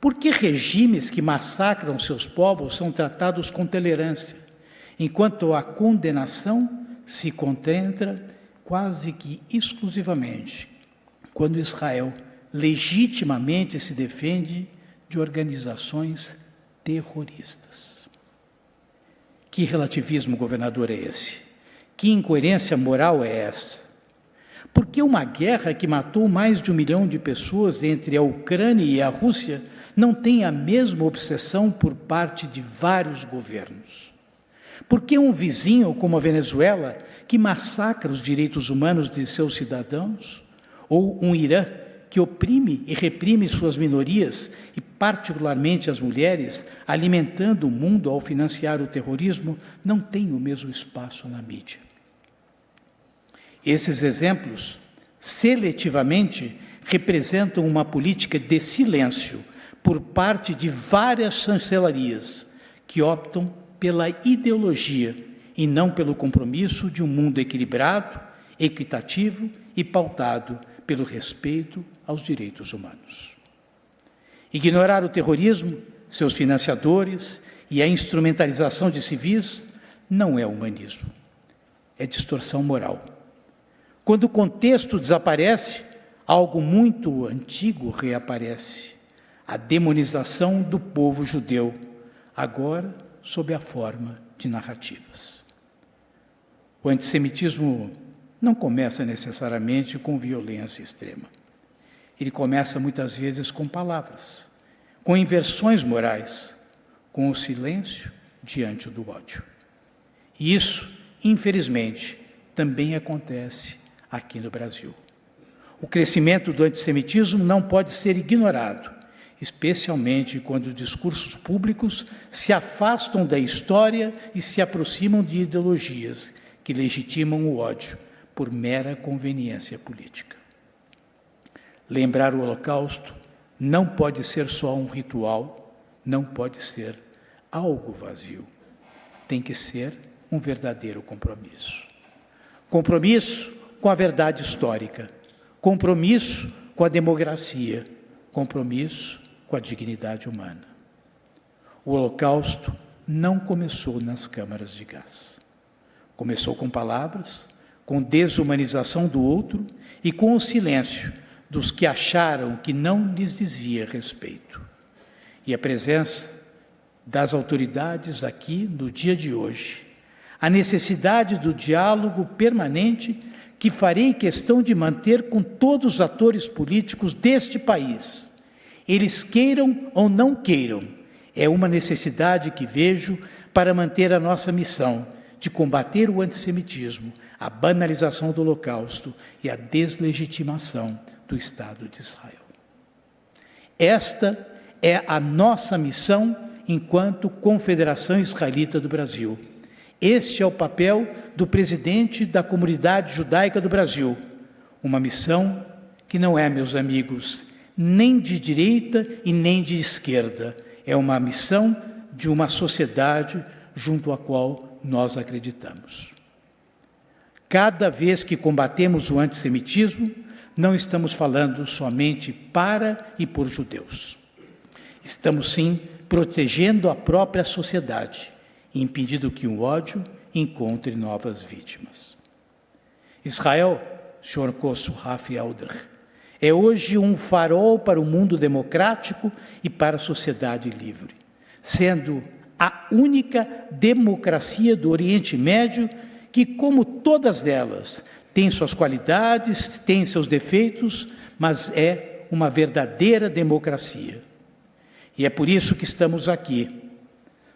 Por que regimes que massacram seus povos são tratados com tolerância, enquanto a condenação se concentra quase que exclusivamente quando Israel legitimamente se defende de organizações terroristas? Que relativismo, governador, é esse? Que incoerência moral é essa? Por que uma guerra que matou mais de 1 milhão de pessoas entre a Ucrânia e a Rússia não tem a mesma obsessão por parte de vários governos? Por que um vizinho como a Venezuela, que massacra os direitos humanos de seus cidadãos, ou um Irã, que oprime e reprime suas minorias, e particularmente as mulheres, alimentando o mundo ao financiar o terrorismo, não tem o mesmo espaço na mídia? Esses exemplos, seletivamente, representam uma política de silêncio por parte de várias chancelarias que optam pela ideologia e não pelo compromisso de um mundo equilibrado, equitativo e pautado pelo respeito aos direitos humanos. Ignorar o terrorismo, seus financiadores e a instrumentalização de civis não é humanismo, é distorção moral. Quando o contexto desaparece, algo muito antigo reaparece: a demonização do povo judeu, agora sob a forma de narrativas. O antissemitismo não começa necessariamente com violência extrema. Ele começa muitas vezes com palavras, com inversões morais, com o silêncio diante do ódio. E isso, infelizmente, também acontece aqui no Brasil. O crescimento do antissemitismo não pode ser ignorado, especialmente quando os discursos públicos se afastam da história e se aproximam de ideologias que legitimam o ódio por mera conveniência política. Lembrar o Holocausto não pode ser só um ritual, não pode ser algo vazio. Tem que ser um verdadeiro compromisso. Compromisso com a verdade histórica, compromisso com a democracia, compromisso com a dignidade humana. O Holocausto não começou nas câmaras de gás. Começou com palavras, com desumanização do outro e com o silêncio dos que acharam que não lhes dizia respeito. E a presença das autoridades aqui no dia de hoje, a necessidade do diálogo permanente que farei questão de manter com todos os atores políticos deste país, eles queiram ou não queiram, é uma necessidade que vejo para manter a nossa missão de combater o antissemitismo, a banalização do Holocausto e a deslegitimação do Estado de Israel. Esta é a nossa missão enquanto Confederação Israelita do Brasil. Este é o papel do presidente da comunidade judaica do Brasil. Uma missão que não é, meus amigos, nem de direita e nem de esquerda. É uma missão de uma sociedade junto à qual nós acreditamos. Cada vez que combatemos o antissemitismo, não estamos falando somente para e por judeus. Estamos, sim, protegendo a própria sociedade, impedindo que o ódio encontre novas vítimas. Israel, Sr. Kosso Rafi Aldrich, é hoje um farol para o mundo democrático e para a sociedade livre, sendo a única democracia do Oriente Médio que, como todas elas, tem suas qualidades, tem seus defeitos, mas é uma verdadeira democracia. E é por isso que estamos aqui.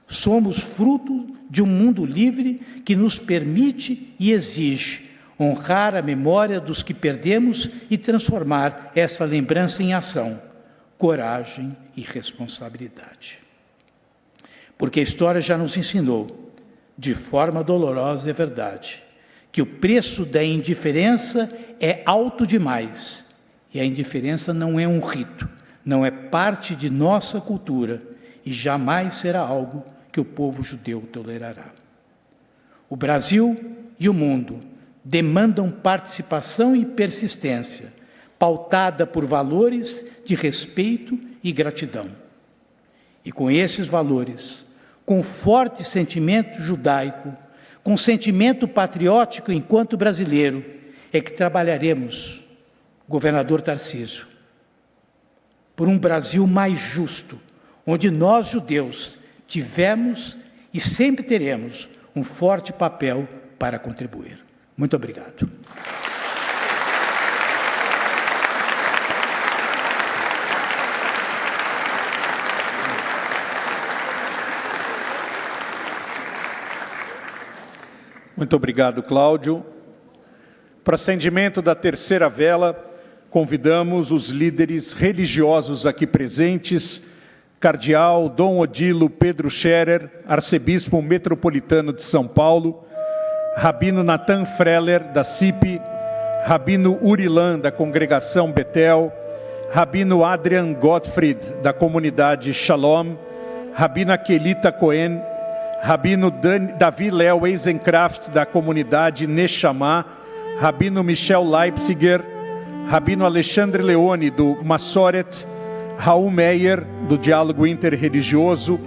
Somos fruto de um mundo livre que nos permite e exige honrar a memória dos que perdemos e transformar essa lembrança em ação, coragem e responsabilidade. Porque a história já nos ensinou, de forma dolorosa, é verdade, que o preço da indiferença é alto demais, e a indiferença não é um rito, não é parte de nossa cultura e jamais será algo que o povo judeu tolerará. O Brasil e o mundo demandam participação e persistência, pautada por valores de respeito e gratidão. E com esses valores, com forte sentimento judaico, com sentimento patriótico enquanto brasileiro, é que trabalharemos, governador Tarcísio, por um Brasil mais justo, onde nós, judeus, tivemos e sempre teremos um forte papel para contribuir. Muito obrigado. Muito obrigado, Cláudio. Para acendimento da terceira vela, convidamos os líderes religiosos aqui presentes, Cardeal Dom Odilo Pedro Scherer, Arcebispo Metropolitano de São Paulo, Rabino Natan Freller, da CIP, Rabino Urilan, da Congregação Betel, Rabino Adrian Gottfried, da Comunidade Shalom, Rabina Kelita Cohen, Rabino Davi Léo Eisenkraft, da Comunidade Neshama, Rabino Michel Leipziger, Rabino Alexandre Leone, do Massoret, Raul Meyer, do Diálogo Interreligioso,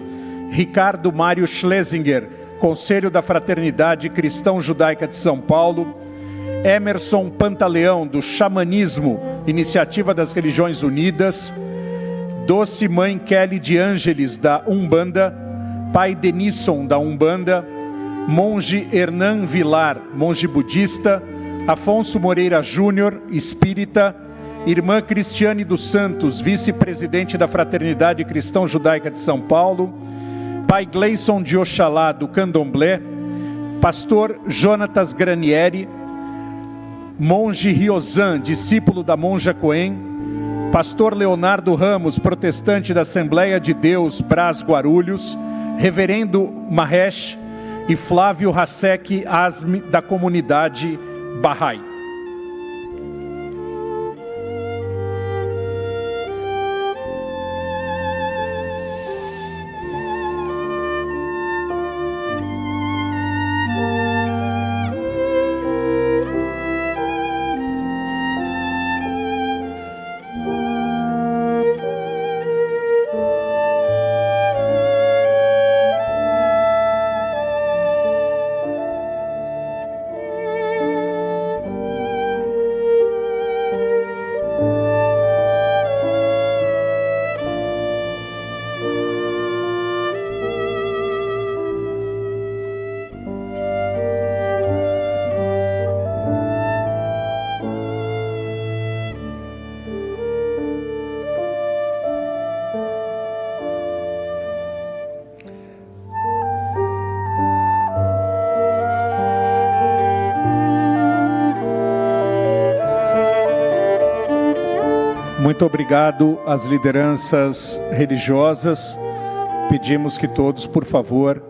Ricardo Mário Schlesinger, Conselho da Fraternidade Cristão-Judaica de São Paulo, Emerson Pantaleão, do Xamanismo, Iniciativa das Religiões Unidas, Doce Mãe Kelly de Ângeles, da Umbanda, Pai Denisson, da Umbanda, Monge Hernan Vilar, monge budista, Afonso Moreira Júnior, espírita, Irmã Cristiane dos Santos, vice-presidente da Fraternidade Cristão-Judaica de São Paulo, Pai Gleison de Oxalá, do Candomblé, Pastor Jonatas Granieri, Monge Riozan, discípulo da Monja Coen, Pastor Leonardo Ramos, protestante da Assembleia de Deus, Brás Guarulhos, Reverendo Mahesh e Flávio Hasek Asmi, da comunidade Bahá'í. Muito obrigado às lideranças religiosas. Pedimos que todos, por favor,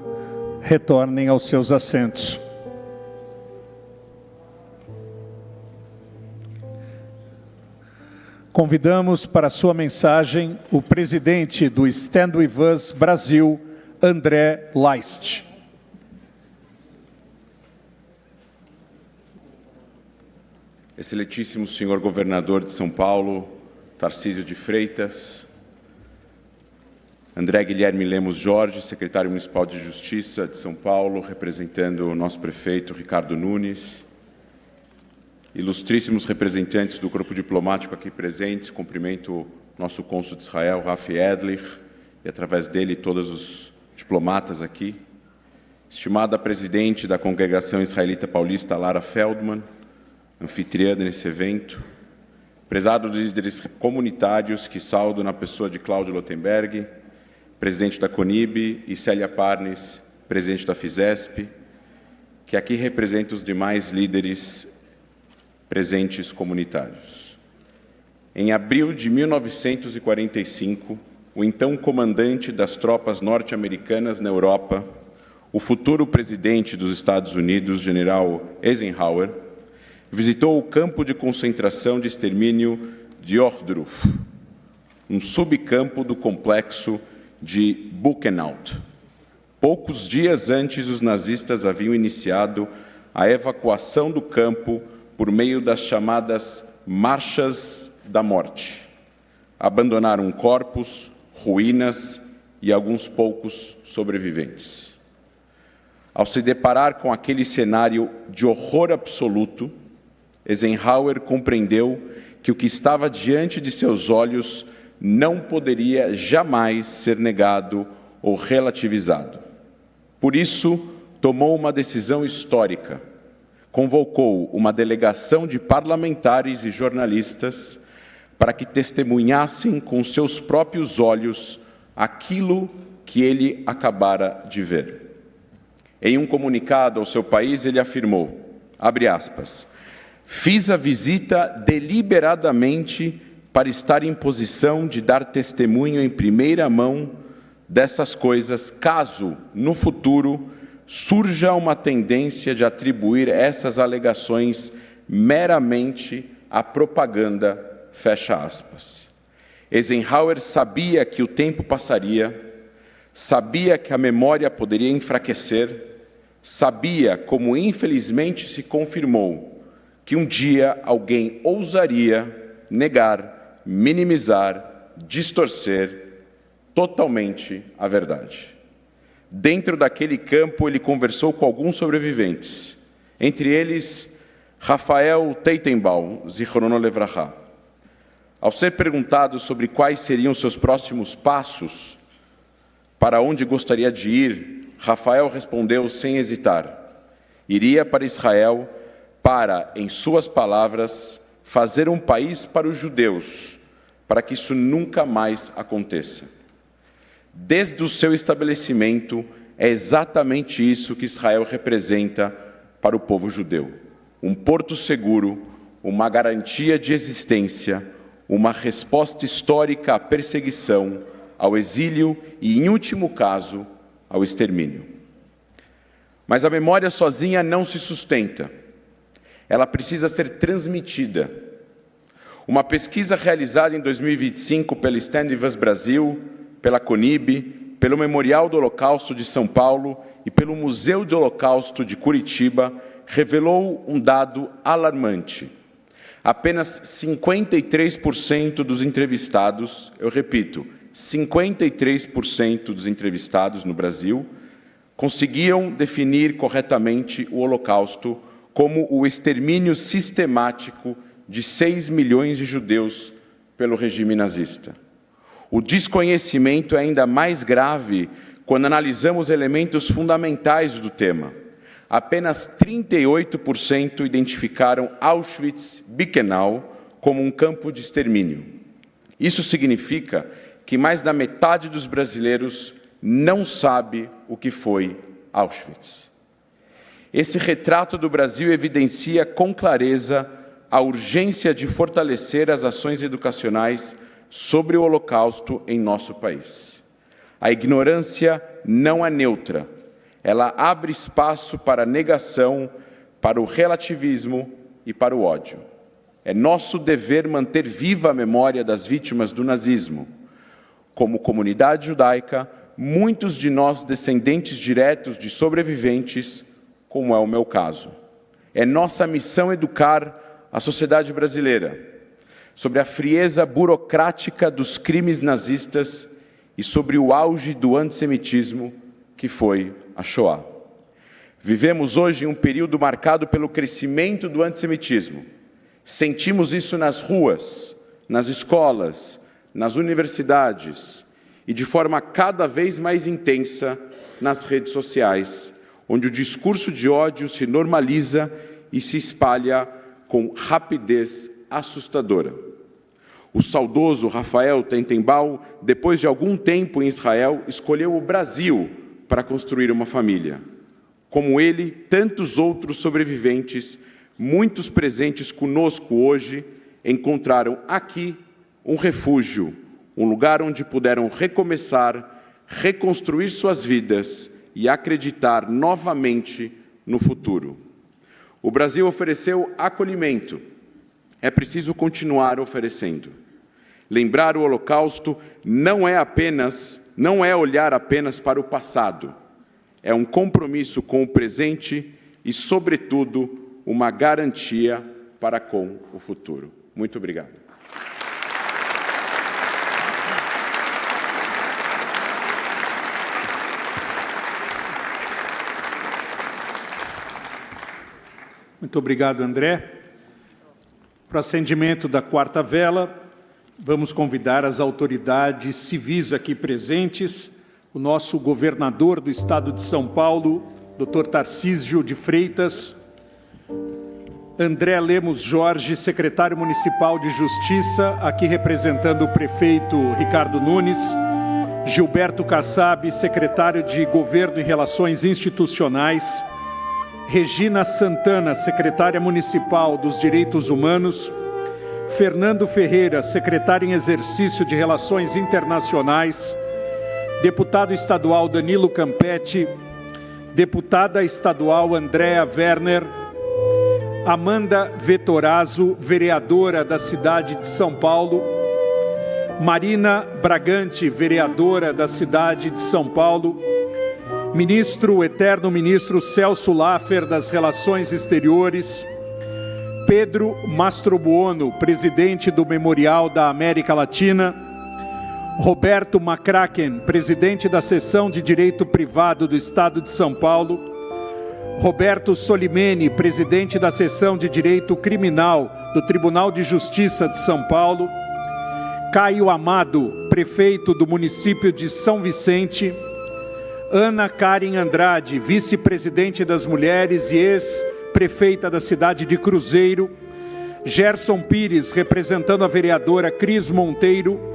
retornem aos seus assentos. Convidamos para a sua mensagem o presidente do Stand With Us Brasil, André Leist. Excelentíssimo senhor governador de São Paulo, Tarcísio de Freitas, André Guilherme Lemos Jorge, secretário municipal de Justiça de São Paulo, representando o nosso prefeito Ricardo Nunes, ilustríssimos representantes do grupo diplomático aqui presentes, cumprimento o nosso cônsul de Israel, Rafi Edlich, e através dele todos os diplomatas aqui, estimada presidente da Congregação Israelita Paulista, Lara Feldman, anfitriã nesse evento, prezados líderes comunitários que saúdo na pessoa de Cláudio Lotenberg, presidente da CONIB, e Célia Parnes, presidente da FISESP, que aqui representa os demais líderes presentes comunitários. Em abril de 1945, o então comandante das tropas norte-americanas na Europa, o futuro presidente dos Estados Unidos, general Eisenhower, visitou o campo de concentração de extermínio de Ohrdruf, um subcampo do complexo de Buchenwald. Poucos dias antes, os nazistas haviam iniciado a evacuação do campo por meio das chamadas Marchas da Morte. Abandonaram corpos, ruínas e alguns poucos sobreviventes. Ao se deparar com aquele cenário de horror absoluto, Eisenhower compreendeu que o que estava diante de seus olhos não poderia jamais ser negado ou relativizado. Por isso, tomou uma decisão histórica. Convocou uma delegação de parlamentares e jornalistas para que testemunhassem com seus próprios olhos aquilo que ele acabara de ver. Em um comunicado ao seu país, ele afirmou, abre aspas, fiz a visita deliberadamente para estar em posição de dar testemunho em primeira mão dessas coisas, caso, no futuro, surja uma tendência de atribuir essas alegações meramente à propaganda, fecha aspas. Eisenhower sabia que o tempo passaria, sabia que a memória poderia enfraquecer, sabia, como infelizmente se confirmou, que um dia alguém ousaria negar, minimizar, distorcer totalmente a verdade. Dentro daquele campo, ele conversou com alguns sobreviventes, entre eles Rafael Teitenbaum, Zichrono Levraha. Ao ser perguntado sobre quais seriam seus próximos passos, para onde gostaria de ir, Rafael respondeu sem hesitar: iria para Israel para, em suas palavras, fazer um país para os judeus, para que isso nunca mais aconteça. Desde o seu estabelecimento, é exatamente isso que Israel representa para o povo judeu: um porto seguro, uma garantia de existência, uma resposta histórica à perseguição, ao exílio e, em último caso, ao extermínio. Mas a memória sozinha não se sustenta. Ela precisa ser transmitida. Uma pesquisa realizada em 2025 pela Stand With Us Brasil, pela CONIB, pelo Memorial do Holocausto de São Paulo e pelo Museu do Holocausto de Curitiba revelou um dado alarmante. Apenas 53% dos entrevistados, eu repito, 53% dos entrevistados no Brasil conseguiam definir corretamente o Holocausto como o extermínio sistemático de 6 milhões de judeus pelo regime nazista. O desconhecimento é ainda mais grave quando analisamos elementos fundamentais do tema. Apenas 38% identificaram Auschwitz-Birkenau como um campo de extermínio. Isso significa que mais da metade dos brasileiros não sabe o que foi Auschwitz. Esse retrato do Brasil evidencia com clareza a urgência de fortalecer as ações educacionais sobre o Holocausto em nosso país. A ignorância não é neutra. Ela abre espaço para a negação, para o relativismo e para o ódio. É nosso dever manter viva a memória das vítimas do nazismo. Como comunidade judaica, muitos de nós descendentes diretos de sobreviventes, como é o meu caso. É nossa missão educar a sociedade brasileira sobre a frieza burocrática dos crimes nazistas e sobre o auge do antissemitismo que foi a Shoah. Vivemos hoje em um período marcado pelo crescimento do antissemitismo. Sentimos isso nas ruas, nas escolas, nas universidades e de forma cada vez mais intensa nas redes sociais, onde o discurso de ódio se normaliza e se espalha com rapidez assustadora. O saudoso Rafael Teitenbaum, depois de algum tempo em Israel, escolheu o Brasil para construir uma família. Como ele, tantos outros sobreviventes, muitos presentes conosco hoje, encontraram aqui um refúgio, um lugar onde puderam recomeçar, reconstruir suas vidas e acreditar novamente no futuro. O Brasil ofereceu acolhimento. É preciso continuar oferecendo. Lembrar o Holocausto não é olhar apenas para o passado. É um compromisso com o presente e, sobretudo, uma garantia para com o futuro. Muito obrigado. Muito obrigado, André. Para o acendimento da quarta vela, vamos convidar as autoridades civis aqui presentes, o nosso governador do estado de São Paulo, Dr. Tarcísio de Freitas, André Lemos Jorge, secretário municipal de Justiça, aqui representando o prefeito Ricardo Nunes, Gilberto Kassab, secretário de Governo e Relações Institucionais, Regina Santana, secretária municipal dos Direitos Humanos, Fernando Ferreira, secretário em exercício de Relações Internacionais, deputado estadual Danilo Campetti, deputada estadual Andréa Werner, Amanda Vettorazzo, vereadora da cidade de São Paulo, Marina Bragante, vereadora da cidade de São Paulo, eterno ministro Celso Laffer, das Relações Exteriores, Pedro Mastrobuono, presidente do Memorial da América Latina, Roberto Macraken, presidente da Seção de Direito Privado do Estado de São Paulo. Roberto Solimene, presidente da Seção de Direito Criminal do Tribunal de Justiça de São Paulo. Caio Amado, prefeito do município de São Vicente. Ana Karen Andrade, vice-presidente das Mulheres e ex-prefeita da cidade de Cruzeiro. Gerson Pires, representando a vereadora Cris Monteiro.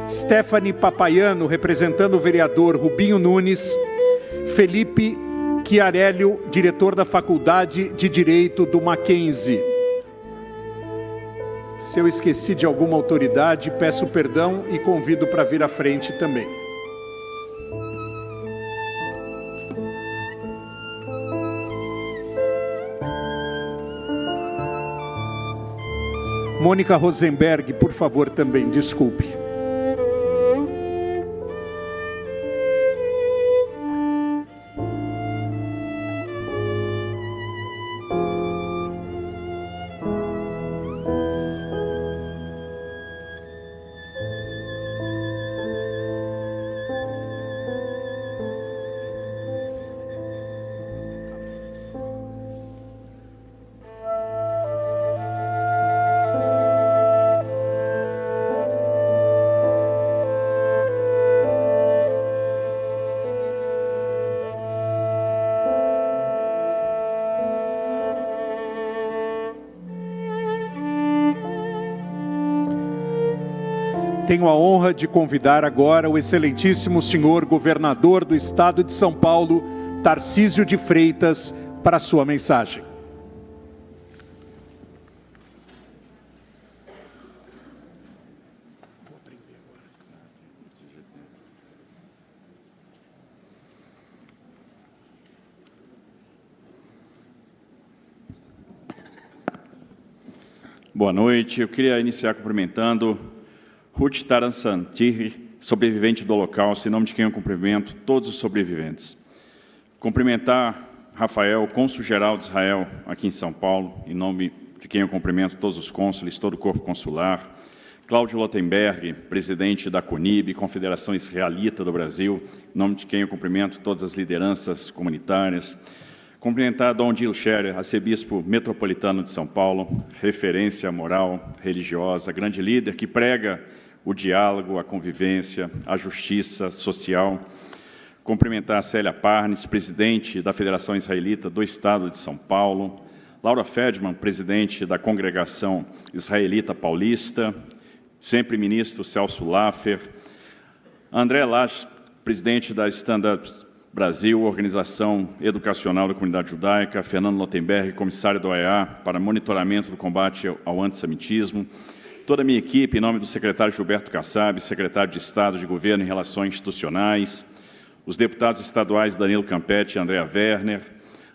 Stephanie Papaiano, representando o vereador Rubinho Nunes. Felipe Chiarello, diretor da Faculdade de Direito do Mackenzie. Se eu esqueci de alguma autoridade, peço perdão e convido para vir à frente também. Mônica Rosenberg, por favor, também, desculpe. Tenho a honra de convidar agora o excelentíssimo senhor governador do Estado de São Paulo, Tarcísio de Freitas, para a sua mensagem. Boa noite. Eu queria iniciar cumprimentando Ruth Taransantir, sobrevivente do Holocausto, em nome de quem eu cumprimento todos os sobreviventes. Cumprimentar Rafael, cônsul-geral de Israel, aqui em São Paulo, em nome de quem eu cumprimento todos os cônsules, todo o corpo consular. Cláudio Lotenberg, presidente da CONIB, Confederação Israelita do Brasil, em nome de quem eu cumprimento todas as lideranças comunitárias. Cumprimentar Dom Gil Scherer, arcebispo metropolitano de São Paulo, referência moral, religiosa, grande líder que prega o diálogo, a convivência, a justiça social. Cumprimentar a Célia Parnes, presidente da Federação Israelita do Estado de São Paulo. Laura Fedman, presidente da Congregação Israelita Paulista. Sempre ministro Celso Laffer. André Lach, presidente da Stand Up Brasil, Organização Educacional da Comunidade Judaica. Fernando Lotenberg, comissário da OEA para monitoramento do combate ao antissemitismo. Toda a minha equipe, em nome do secretário Gilberto Kassab, secretário de Estado de Governo e Relações Institucionais, os deputados estaduais Danilo Campetti e Andréa Werner,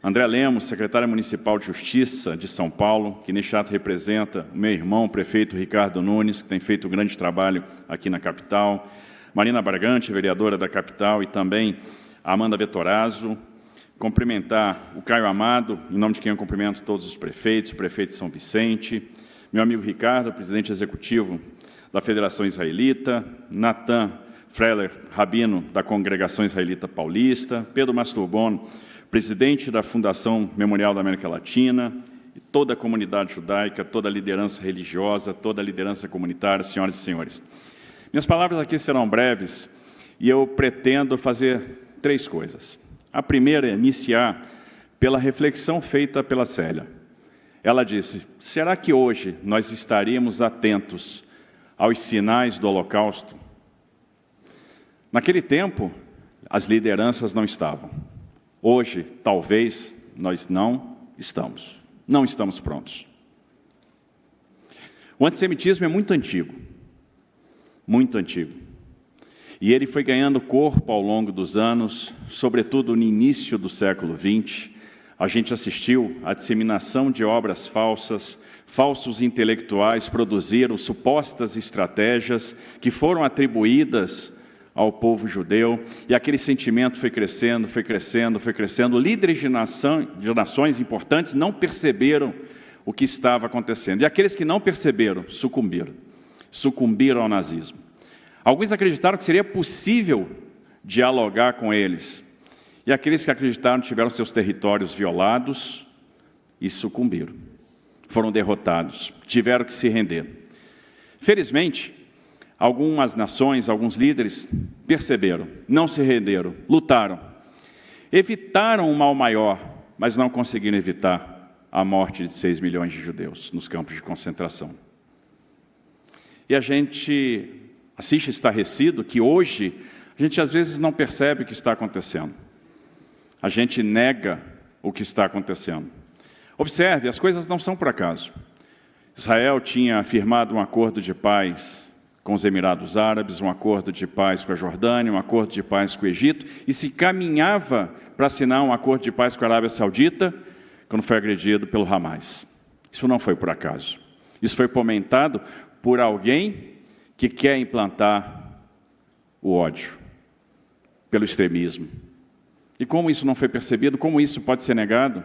André Lemos, secretário municipal de Justiça de São Paulo, que neste ato representa o meu irmão, o prefeito Ricardo Nunes, que tem feito um grande trabalho aqui na capital, Marina Bragante, vereadora da capital, e também a Amanda Vettorazzo. Cumprimentar o Caio Amado, em nome de quem eu cumprimento todos os prefeitos, o prefeito de São Vicente, meu amigo Ricardo, presidente executivo da Federação Israelita, Natan Freller Rabino, da Congregação Israelita Paulista, Pedro Masturbon, presidente da Fundação Memorial da América Latina, e toda a comunidade judaica, toda a liderança religiosa, toda a liderança comunitária, senhoras e senhores. Minhas palavras aqui serão breves e eu pretendo fazer 3 coisas. A primeira é iniciar pela reflexão feita pela Célia. Ela disse, será que hoje nós estaríamos atentos aos sinais do Holocausto? Naquele tempo, as lideranças não estavam. Hoje, talvez, nós não estamos prontos. O antissemitismo é muito antigo. E ele foi ganhando corpo ao longo dos anos, sobretudo no início do século XX. A gente assistiu à disseminação de obras falsas, falsos intelectuais produziram supostas estratégias que foram atribuídas ao povo judeu, e aquele sentimento foi crescendo. Líderes de nações importantes não perceberam o que estava acontecendo. E aqueles que não perceberam, sucumbiram ao nazismo. Alguns acreditaram que seria possível dialogar com eles. E aqueles que acreditaram tiveram seus territórios violados e sucumbiram. Foram derrotados, tiveram que se render. Felizmente, algumas nações, alguns líderes perceberam, não se renderam, lutaram. Evitaram um mal maior, mas não conseguiram evitar a morte de 6 milhões de judeus nos campos de concentração. E a gente assiste estarrecido que hoje a gente às vezes não percebe o que está acontecendo. A gente nega o que está acontecendo. Observe, as coisas não são por acaso. Israel tinha firmado um acordo de paz com os Emirados Árabes, um acordo de paz com a Jordânia, um acordo de paz com o Egito, e se caminhava para assinar um acordo de paz com a Arábia Saudita, quando foi agredido pelo Hamas. Isso não foi por acaso. Isso foi fomentado por alguém que quer implantar o ódio, pelo extremismo. E como isso não foi percebido, como isso pode ser negado?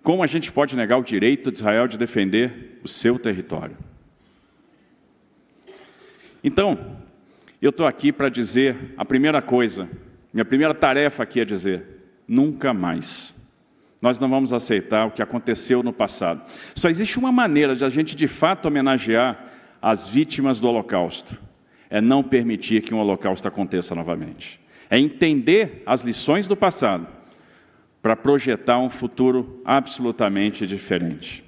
Como a gente pode negar o direito de Israel de defender o seu território? Então, eu estou aqui para dizer a primeira coisa, minha primeira tarefa aqui é dizer, nunca mais. Nós não vamos aceitar o que aconteceu no passado. Só existe uma maneira de a gente de fato homenagear as vítimas do Holocausto. É não permitir que um Holocausto aconteça novamente. É entender as lições do passado para projetar um futuro absolutamente diferente.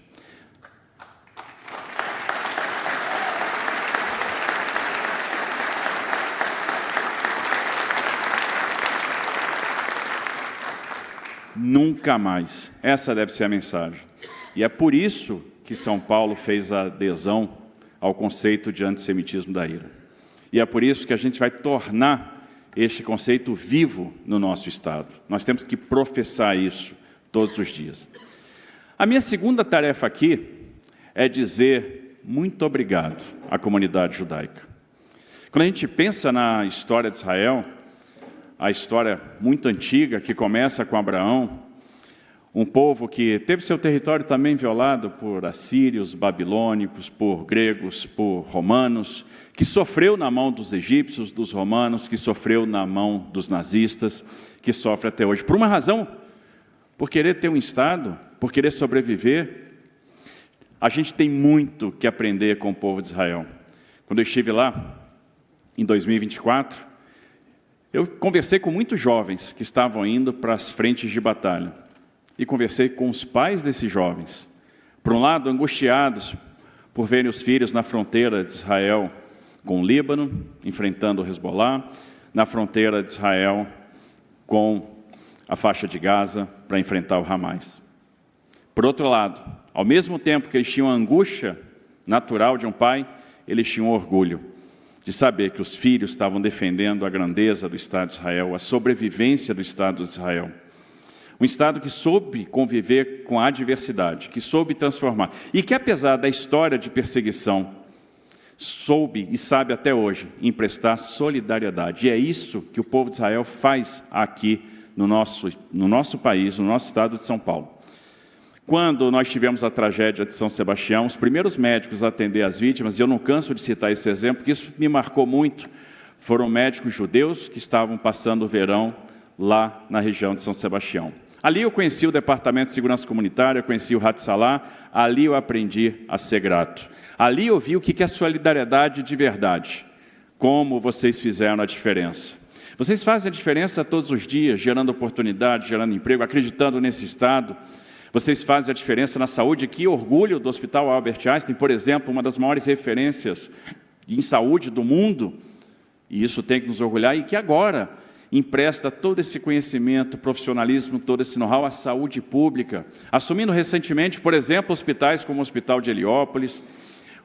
Nunca mais. Essa deve ser a mensagem. E é por isso que São Paulo fez a adesão ao conceito de antissemitismo da ira. E é por isso que a gente vai tornar este conceito vivo no nosso Estado. Nós temos que professar isso todos os dias. A minha segunda tarefa aqui é dizer muito obrigado à comunidade judaica. Quando a gente pensa na história de Israel, a história muito antiga que começa com Abraão, um povo que teve seu território também violado por assírios, babilônicos, por gregos, por romanos, que sofreu na mão dos egípcios, dos romanos, que sofreu na mão dos nazistas, que sofre até hoje. Por uma razão, por querer ter um Estado, por querer sobreviver. A gente tem muito que aprender com o povo de Israel. Quando eu estive lá, em 2024, eu conversei com muitos jovens que estavam indo para as frentes de batalha. E conversei com os pais desses jovens. Por um lado, angustiados por verem os filhos na fronteira de Israel com o Líbano, enfrentando o Hezbollah, na fronteira de Israel com a faixa de Gaza para enfrentar o Hamas. Por outro lado, ao mesmo tempo que eles tinham a angústia natural de um pai, eles tinham orgulho de saber que os filhos estavam defendendo a grandeza do Estado de Israel, a sobrevivência do Estado de Israel. Um Estado que soube conviver com a adversidade, que soube transformar. E que, apesar da história de perseguição, soube e sabe até hoje emprestar solidariedade. E é isso que o povo de Israel faz aqui no nosso país, no nosso estado de São Paulo. Quando nós tivemos a tragédia de São Sebastião, os primeiros médicos a atender as vítimas, e eu não canso de citar esse exemplo, porque isso me marcou muito, foram médicos judeus que estavam passando o verão lá na região de São Sebastião. Ali eu conheci o Departamento de Segurança Comunitária, conheci o Hatzalah, ali eu aprendi a ser grato. Ali eu vi o que é solidariedade de verdade, como vocês fizeram a diferença. Vocês fazem a diferença todos os dias, gerando oportunidade, gerando emprego, acreditando nesse Estado. Vocês fazem a diferença na saúde. Que orgulho do Hospital Albert Einstein, por exemplo, uma das maiores referências em saúde do mundo, e isso tem que nos orgulhar, e que agora empresta todo esse conhecimento, profissionalismo, todo esse know-how à saúde pública, assumindo recentemente, por exemplo, hospitais como o Hospital de Heliópolis,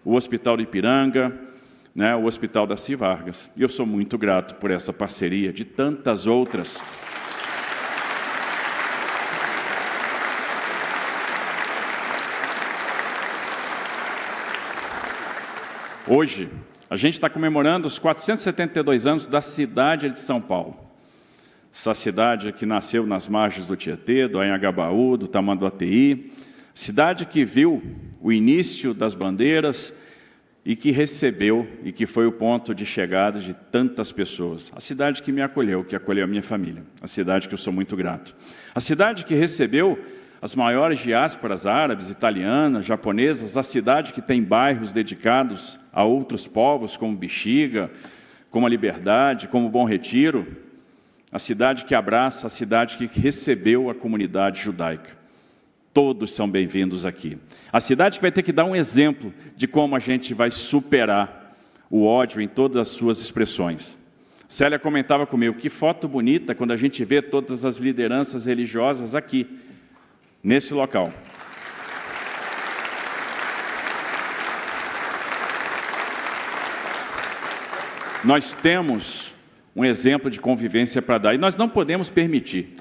o Hospital de Ipiranga, o Hospital Darcy Vargas. E eu sou muito grato por essa parceria, de tantas outras. Hoje, a gente está comemorando os 472 anos da cidade de São Paulo. Essa cidade que nasceu nas margens do Tietê, do Anhangabaú, do Tamanduateí, cidade que viu o início das bandeiras e que recebeu e que foi o ponto de chegada de tantas pessoas. A cidade que me acolheu, que acolheu a minha família. A cidade que eu sou muito grato. A cidade que recebeu as maiores diásporas árabes, italianas, japonesas. A cidade que tem bairros dedicados a outros povos, como Bexiga, como a Liberdade, como o Bom Retiro. A cidade que abraça, a cidade que recebeu a comunidade judaica. Todos são bem-vindos aqui. A cidade que vai ter que dar um exemplo de como a gente vai superar o ódio em todas as suas expressões. Célia comentava comigo, que foto bonita quando a gente vê todas as lideranças religiosas aqui, nesse local. Nós temos um exemplo de convivência para dar, e nós não podemos permitir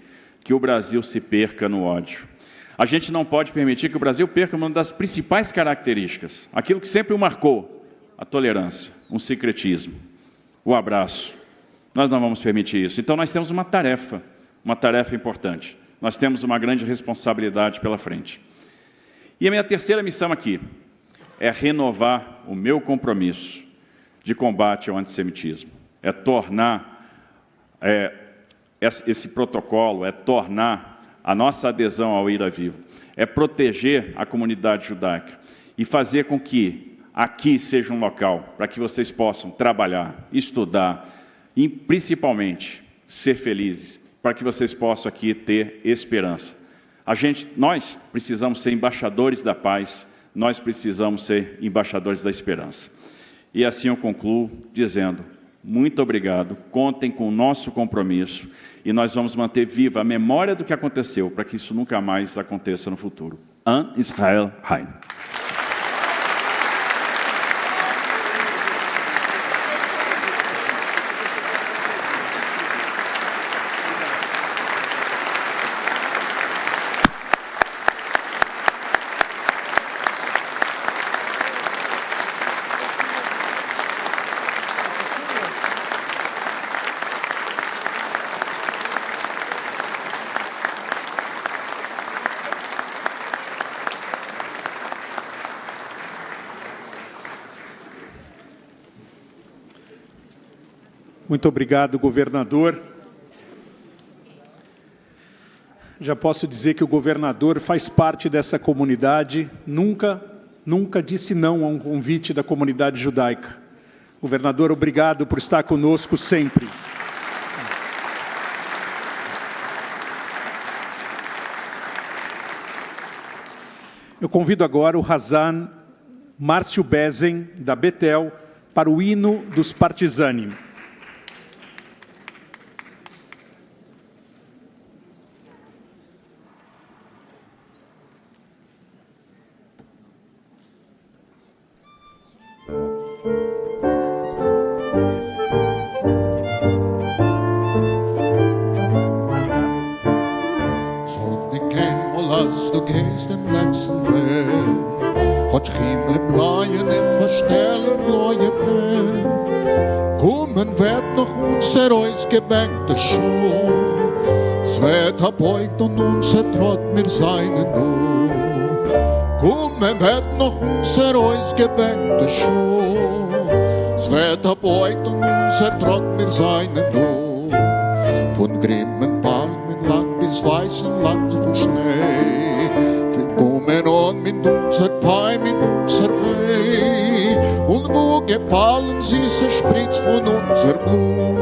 que o Brasil se perca no ódio. A gente não pode permitir que o Brasil perca uma das principais características, aquilo que sempre o marcou, a tolerância, um sincretismo, o abraço. Nós não vamos permitir isso. Então nós temos uma tarefa importante. Nós temos uma grande responsabilidade pela frente. E a minha terceira missão aqui é renovar o meu compromisso de combate ao antissemitismo. É tornar esse protocolo, é tornar a nossa adesão ao Ira Vivo, é proteger a comunidade judaica e fazer com que aqui seja um local para que vocês possam trabalhar, estudar e, principalmente, ser felizes, para que vocês possam aqui ter esperança. Nós precisamos ser embaixadores da paz, nós precisamos ser embaixadores da esperança. E assim eu concluo dizendo, muito obrigado, contem com o nosso compromisso e nós vamos manter viva a memória do que aconteceu para que isso nunca mais aconteça no futuro. Am Israel Heim. Muito obrigado, governador. Já posso dizer que o governador faz parte dessa comunidade, nunca disse não a um convite da comunidade judaica. Governador, obrigado por estar conosco sempre. Eu convido agora o Razan Márcio Bezen, da Betel, para o hino dos Partizanim. Gebänkte schon, Svet beugt und unser Trott mir seinen Nu. Kommen wird noch unser Gebänkte schon, Svet beugt und unser Trott mir seinen Nu. Von grimmen Palmenland bis weißen Land von Schnee, willkommen on mit unser Pein, mit unser Weh. Und wo gefallen sie, so spritzt von unser Blut.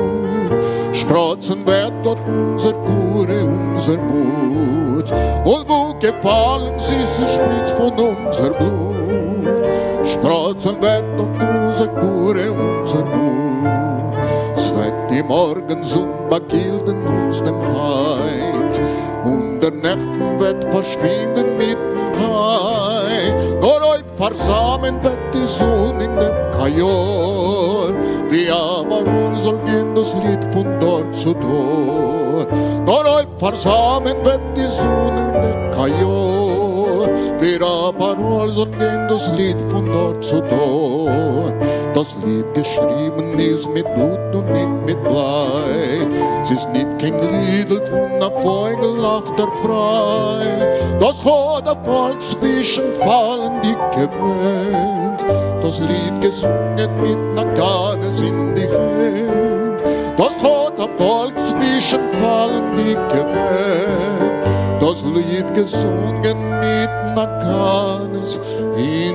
Sprotzen wird dort unser Pure, unser Mut. Und wo gefallen sie, so spritzt von unser Blut. Sprotzen wird dort unser Pure, unser Mut. Es wird die Morgensund begilden uns dem Heid. Und der Nächten wird verschwinden mit dem Hai. Nur euch versammelt wird die Sonne in dem Kajor. Wie aber uns soll gehen das Lied von dort zu dort. Nur euch versammelt wird die Sonne in dem Kajor. Wie aber uns soll gehen das Lied von dort zu dort. Das Lied geschrieben ist mit Blut und nicht mit Blei. Es ist nicht kein Lied von der Vogelafter frei. Das Chor der Volk zwischen fallen die gewöhnt. das Lied gesungen mit ner Ganes in die Hand. Das hat ein Volk zwischen Fallen dicke Wellen, das Lied gesungen mit ner Ganes in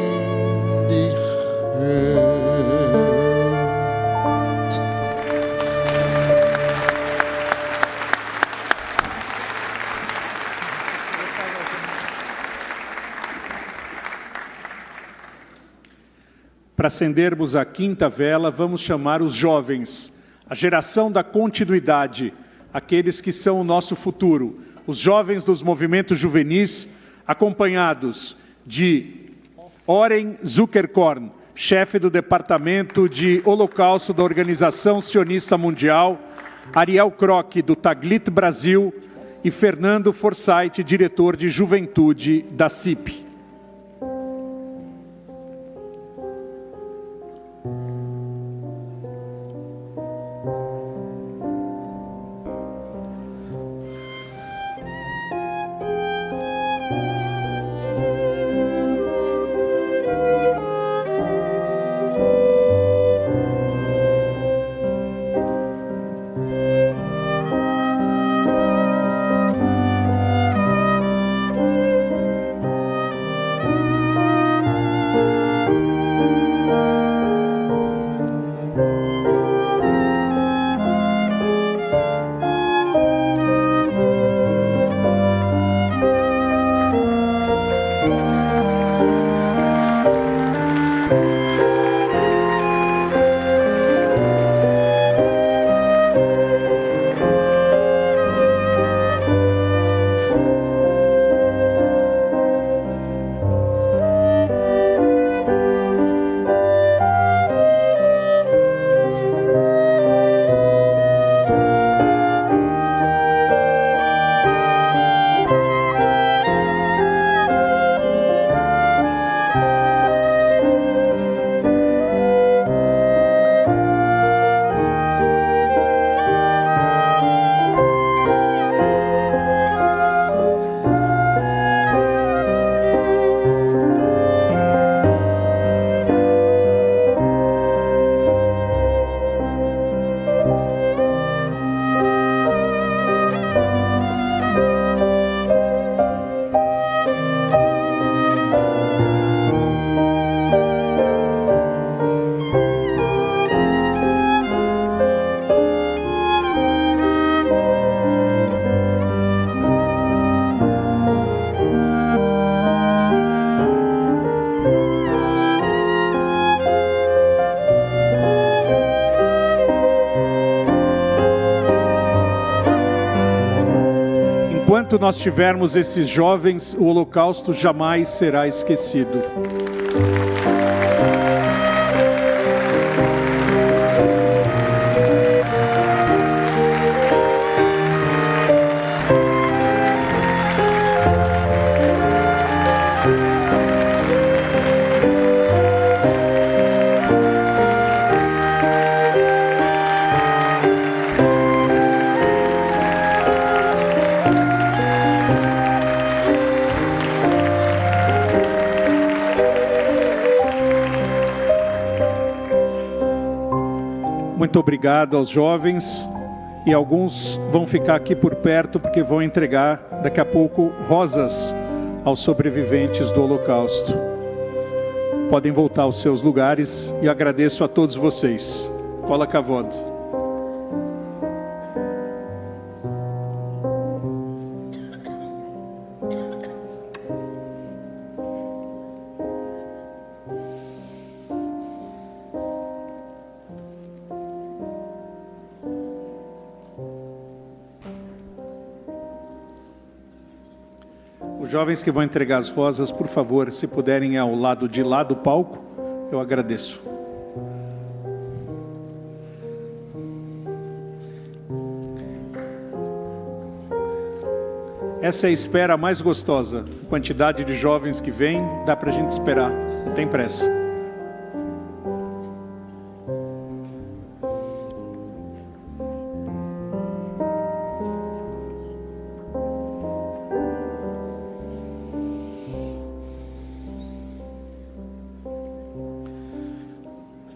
die Hand. Para acendermos a quinta vela, vamos chamar os jovens, a geração da continuidade, aqueles que são o nosso futuro, os jovens dos movimentos juvenis, acompanhados de Oren Zuckerkorn, chefe do Departamento de Holocausto da Organização Sionista Mundial, Ariel Kroc, do Taglit Brasil, e Fernando Forsyth, diretor de Juventude da CIP. Enquanto nós tivermos esses jovens, o Holocausto jamais será esquecido. Muito obrigado aos jovens, e alguns vão ficar aqui por perto porque vão entregar daqui a pouco rosas aos sobreviventes do Holocausto. Podem voltar aos seus lugares e agradeço a todos vocês. Kol hakavod. Os jovens que vão entregar as rosas, por favor, se puderem ir ao lado de lá do palco, eu agradeço. Essa é a espera mais gostosa. A quantidade de jovens que vem, dá pra gente esperar, não tem pressa.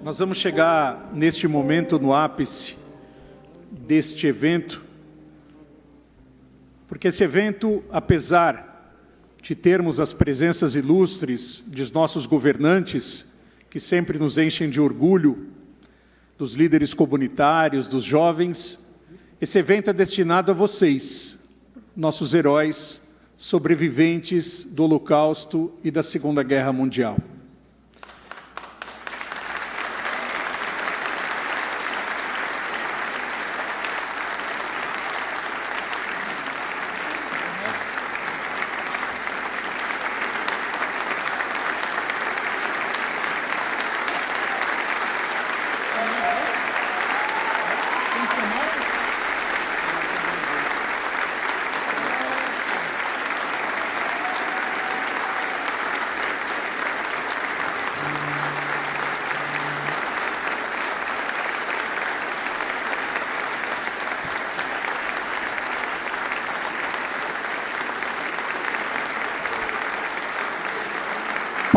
Nós vamos chegar neste momento no ápice deste evento, porque esse evento, apesar de termos as presenças ilustres de nossos governantes, que sempre nos enchem de orgulho, dos líderes comunitários, dos jovens, esse evento é destinado a vocês, nossos heróis, sobreviventes do Holocausto e da Segunda Guerra Mundial.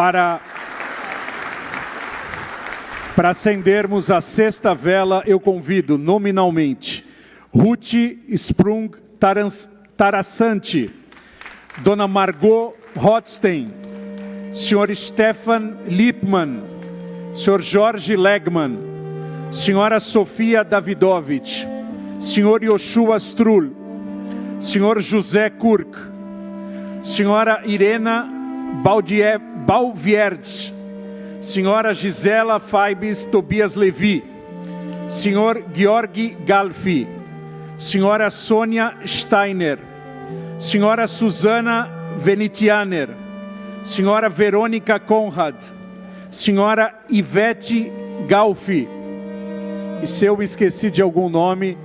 Para acendermos a sexta vela, eu convido nominalmente Ruth Sprung Tarasanti, Dona Margot Rothstein, Sr. Stefan Lippmann, Sr. Jorge Legman, Sra. Sofia Davidovich, Sr. Yoshua Strul, Sr. José Kurk, Sra. Irena Balvierdes, Senhora Gisela Faibes Tobias Levi, Senhor Georgi Galfi, Senhora Sônia Steiner, Senhora Susana Venitianer, Senhora Verônica Conrad, Senhora Ivete Galfi. E se eu me esqueci de algum nome,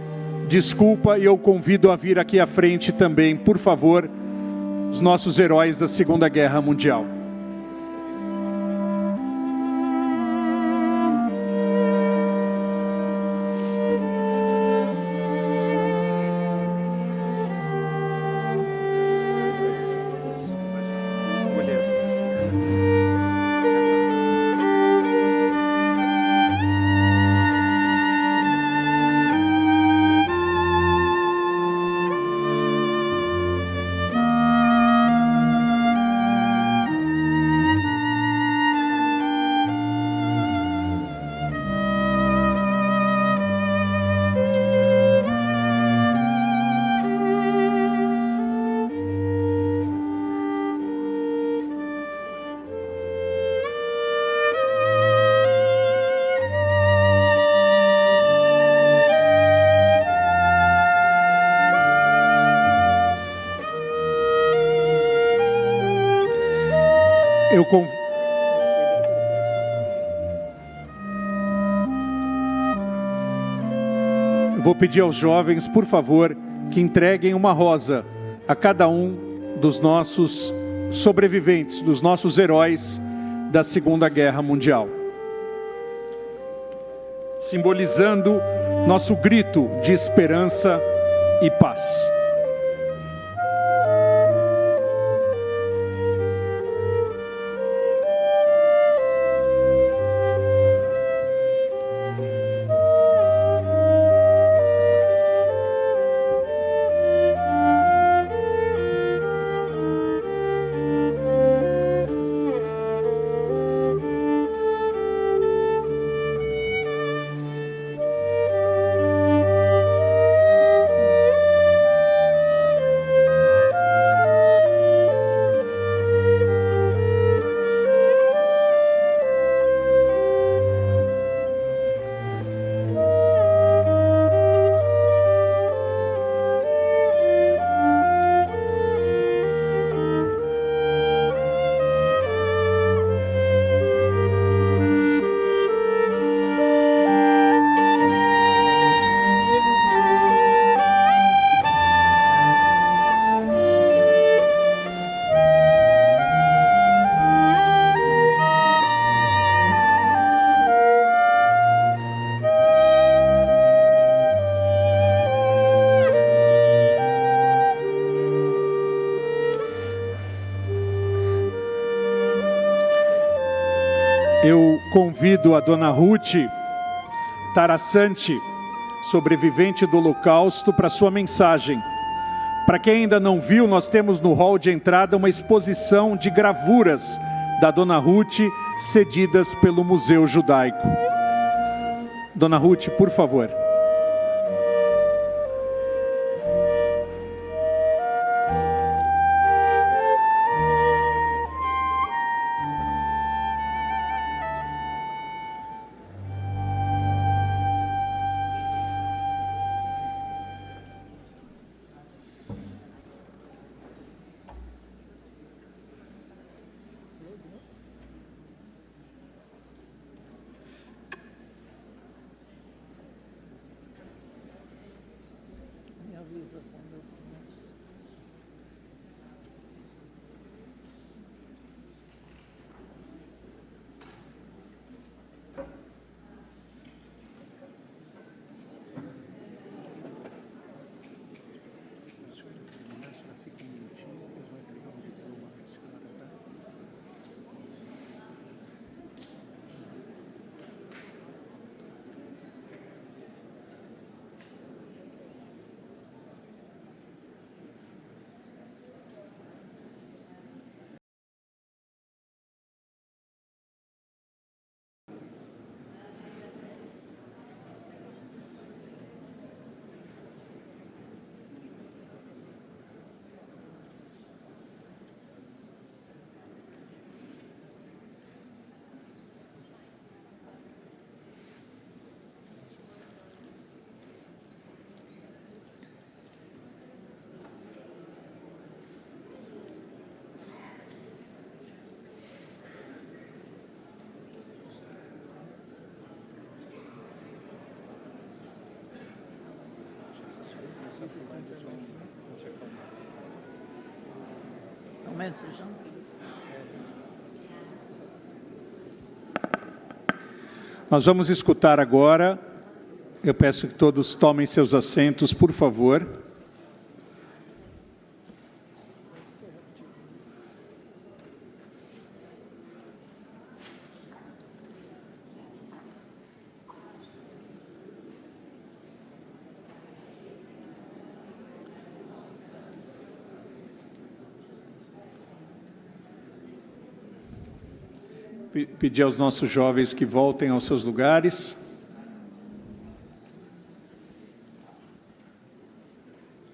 desculpa, e eu convido a vir aqui à frente também, por favor, os nossos heróis da Segunda Guerra Mundial. Eu vou pedir aos jovens, por favor, que entreguem uma rosa a cada um dos nossos sobreviventes, dos nossos heróis da Segunda Guerra Mundial, simbolizando nosso grito de esperança e paz. Eu convido a dona Ruth Tarassante, sobrevivente do Holocausto, para sua mensagem. Para quem ainda não viu, nós temos no hall de entrada uma exposição de gravuras da dona Ruth, cedidas pelo Museu Judaico. Dona Ruth, por favor. Nós vamos escutar agora, eu peço que todos tomem seus assentos, por favor. Pedir aos nossos jovens que voltem aos seus lugares.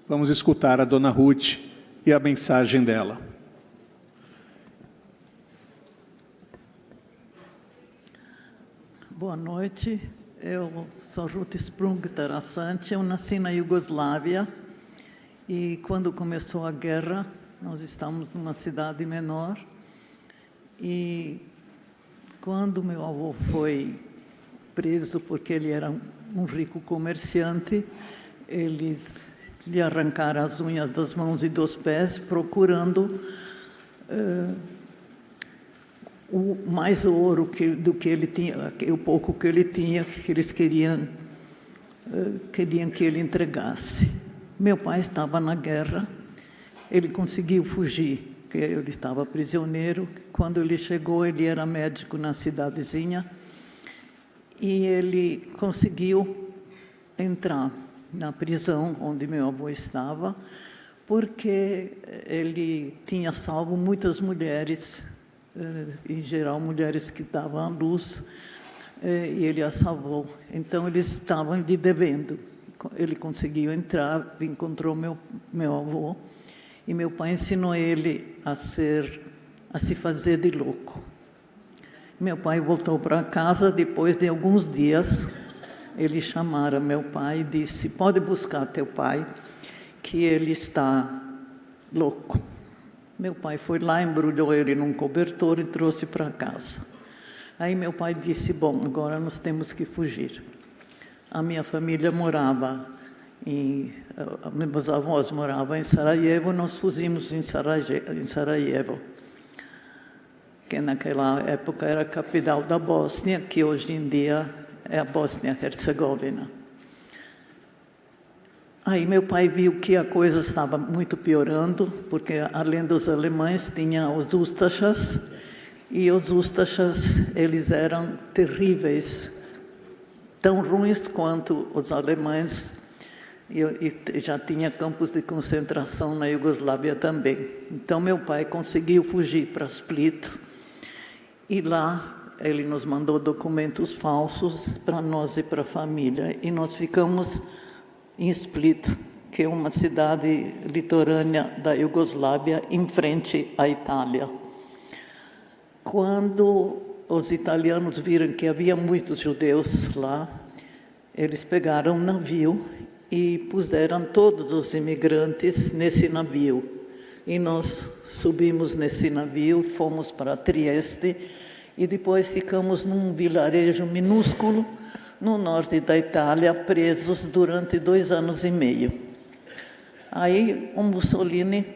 Vamos escutar a dona Ruth e a mensagem dela. Boa noite, eu sou Ruth Sprung Tarassante, eu nasci na Iugoslávia e quando começou a guerra, nós estávamos numa cidade menor e quando meu avô foi preso porque ele era um rico comerciante, eles lhe arrancaram as unhas das mãos e dos pés, procurando o mais ouro do que ele tinha, o pouco que ele tinha, que eles queriam que ele entregasse. Meu pai estava na guerra, ele conseguiu fugir. Ele estava prisioneiro. Quando ele chegou, ele era médico na cidadezinha e ele conseguiu entrar na prisão onde meu avô estava, porque ele tinha salvo muitas mulheres, em geral mulheres que davam à luz, e ele as salvou. Então eles estavam lhe devendo. Ele conseguiu entrar, encontrou meu avô. E meu pai ensinou ele a se fazer de louco. Meu pai voltou para casa, depois de alguns dias, eles chamaram meu pai e disse: pode buscar teu pai, que ele está louco. Meu pai foi lá, embrulhou ele num cobertor e trouxe para casa. Aí meu pai disse: bom, agora nós temos que fugir. A minha família morava meus avós moravam em Sarajevo, nós fugimos em Sarajevo, que naquela época era a capital da Bósnia, que hoje em dia é a Bósnia-Herzegovina. Aí meu pai viu que a coisa estava muito piorando, porque além dos alemães tinha os Ustachas E os Ustachas, eles eram terríveis, tão ruins quanto os alemães, e já tinha campos de concentração na Iugoslávia também. Então, meu pai conseguiu fugir para Split, e lá ele nos mandou documentos falsos para nós e para a família, e nós ficamos em Split, que é uma cidade litorânea da Iugoslávia, em frente à Itália. Quando os italianos viram que havia muitos judeus lá, eles pegaram um navio e puseram todos os imigrantes nesse navio. E nós subimos nesse navio, fomos para Trieste e depois ficamos num vilarejo minúsculo no norte da Itália, presos durante 2 anos e meio. Aí o Mussolini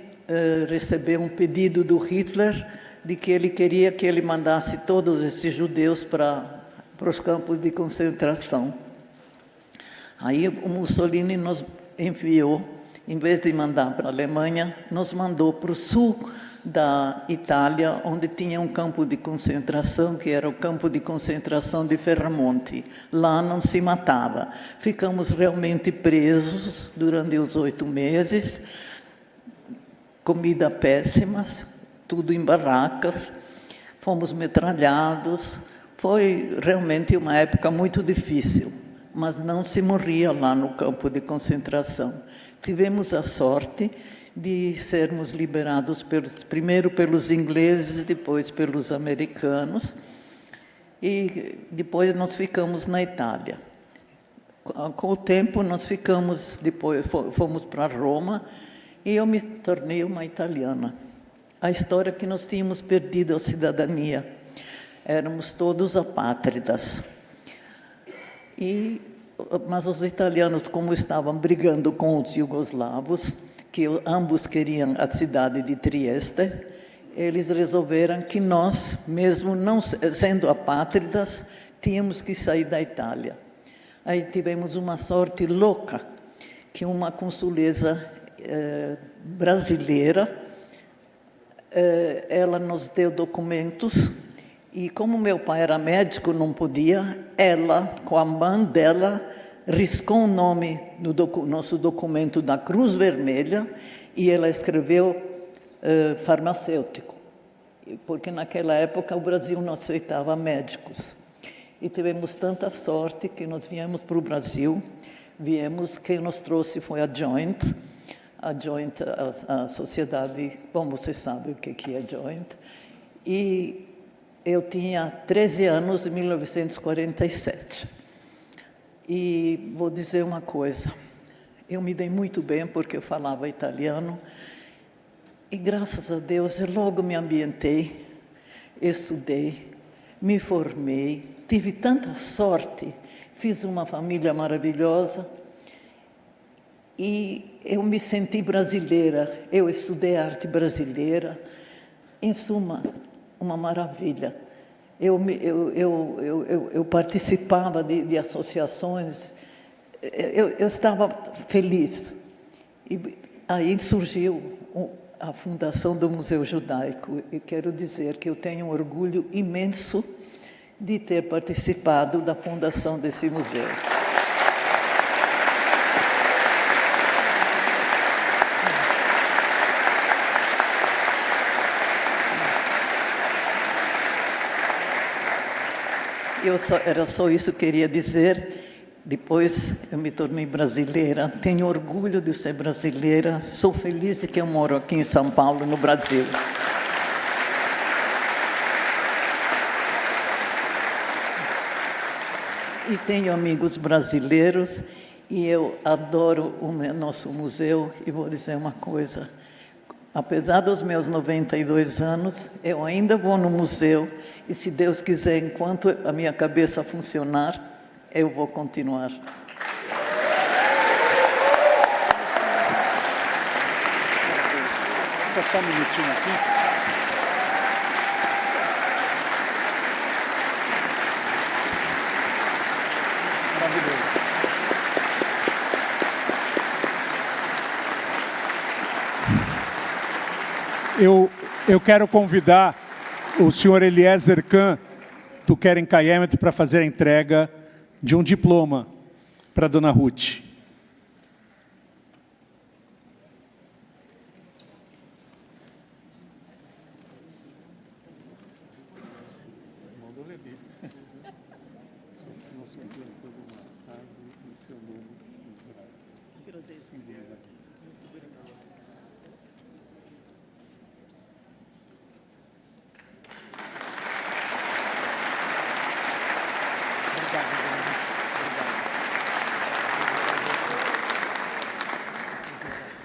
recebeu um pedido do Hitler de que ele queria que ele mandasse todos esses judeus para os campos de concentração. Aí o Mussolini nos enviou, em vez de mandar para a Alemanha, nos mandou para o sul da Itália, onde tinha um campo de concentração, que era o campo de concentração de Ferramonte. Lá não se matava. Ficamos realmente presos durante os 8 meses, comida péssimas, tudo em barracas, fomos metralhados. Foi realmente uma época muito difícil, mas não se morria lá no campo de concentração. Tivemos a sorte de sermos liberados primeiro pelos ingleses, depois pelos americanos, e depois nós ficamos na Itália. Com o tempo nós fomos para Roma, e eu me tornei uma italiana. A história é que nós tínhamos perdido a cidadania. Éramos todos apátridas. Mas os italianos, como estavam brigando com os iugoslavos, que ambos queriam a cidade de Trieste, eles resolveram que nós, mesmo não sendo apátridas, tínhamos que sair da Itália. Aí tivemos uma sorte louca, que uma consuleza brasileira, ela nos deu documentos, e como meu pai era médico, não podia, ela, com a mão dela, riscou o nome no nosso documento da Cruz Vermelha, e ela escreveu farmacêutico, porque naquela época o Brasil não aceitava médicos. E tivemos tanta sorte que nós viemos para o Brasil, quem nos trouxe foi a Joint, a sociedade, bom, você sabe o que é Joint, e eu tinha 13 anos em 1947. E vou dizer uma coisa, eu me dei muito bem porque eu falava italiano, e graças a Deus eu logo me ambientei, estudei, me formei, tive tanta sorte, fiz uma família maravilhosa, e eu me senti brasileira, eu estudei arte brasileira, em suma, uma maravilha. Eu participava de associações, eu estava feliz. E aí surgiu a fundação do Museu Judaico, e quero dizer que eu tenho um orgulho imenso de ter participado da fundação desse museu. Era só isso que eu queria dizer. Depois eu me tornei brasileira. Tenho orgulho de ser brasileira. Sou feliz de que eu moro aqui em São Paulo, no Brasil. E tenho amigos brasileiros. E eu adoro o nosso museu. E vou dizer uma coisa. Apesar dos meus 92 anos, eu ainda vou no museu e, se Deus quiser, enquanto a minha cabeça funcionar, eu vou continuar. Vou só um minutinho aqui. Maravilhoso. Eu quero convidar O senhor Eliezer Kahn, do Keren Kayemet, para fazer a entrega de um diploma para a dona Ruth.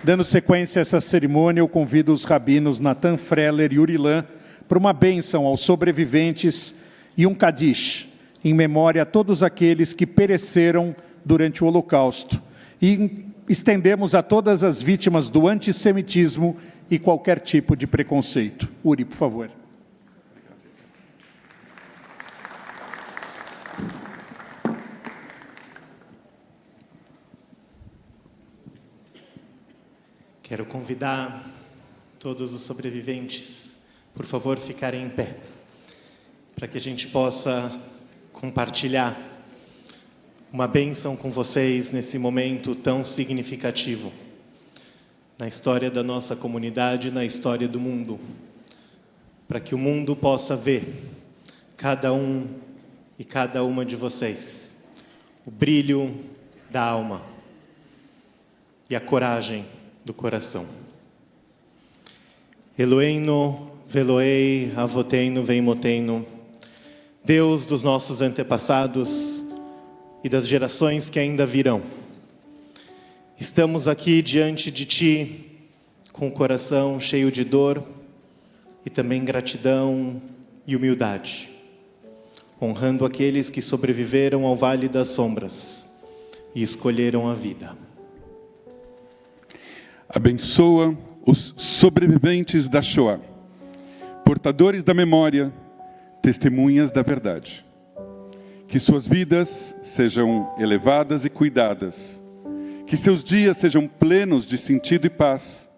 Dando sequência a essa cerimônia, eu convido os rabinos Natan Freller e Urilan para uma bênção aos sobreviventes e um Kadish, em memória a todos aqueles que pereceram durante o Holocausto. E estendemos a todas as vítimas do antissemitismo e qualquer tipo de preconceito. Uri, por favor. Quero convidar todos os sobreviventes, por favor, ficarem em pé, para que a gente possa compartilhar uma bênção com vocês nesse momento tão significativo na história da nossa comunidade, na história do mundo, para que o mundo possa ver cada um e cada uma de vocês, o brilho da alma e a coragem do coração. Eloheinu, Veloei, Avoteinu, Veimoteinu, Deus dos nossos antepassados e das gerações que ainda virão. Estamos aqui diante de Ti com o coração cheio de dor e também gratidão e humildade, honrando aqueles que sobreviveram ao Vale das Sombras e escolheram a vida. Abençoa os sobreviventes da Shoah, portadores da memória, testemunhas da verdade. Que suas vidas sejam elevadas e cuidadas, que seus dias sejam plenos de sentido e paz,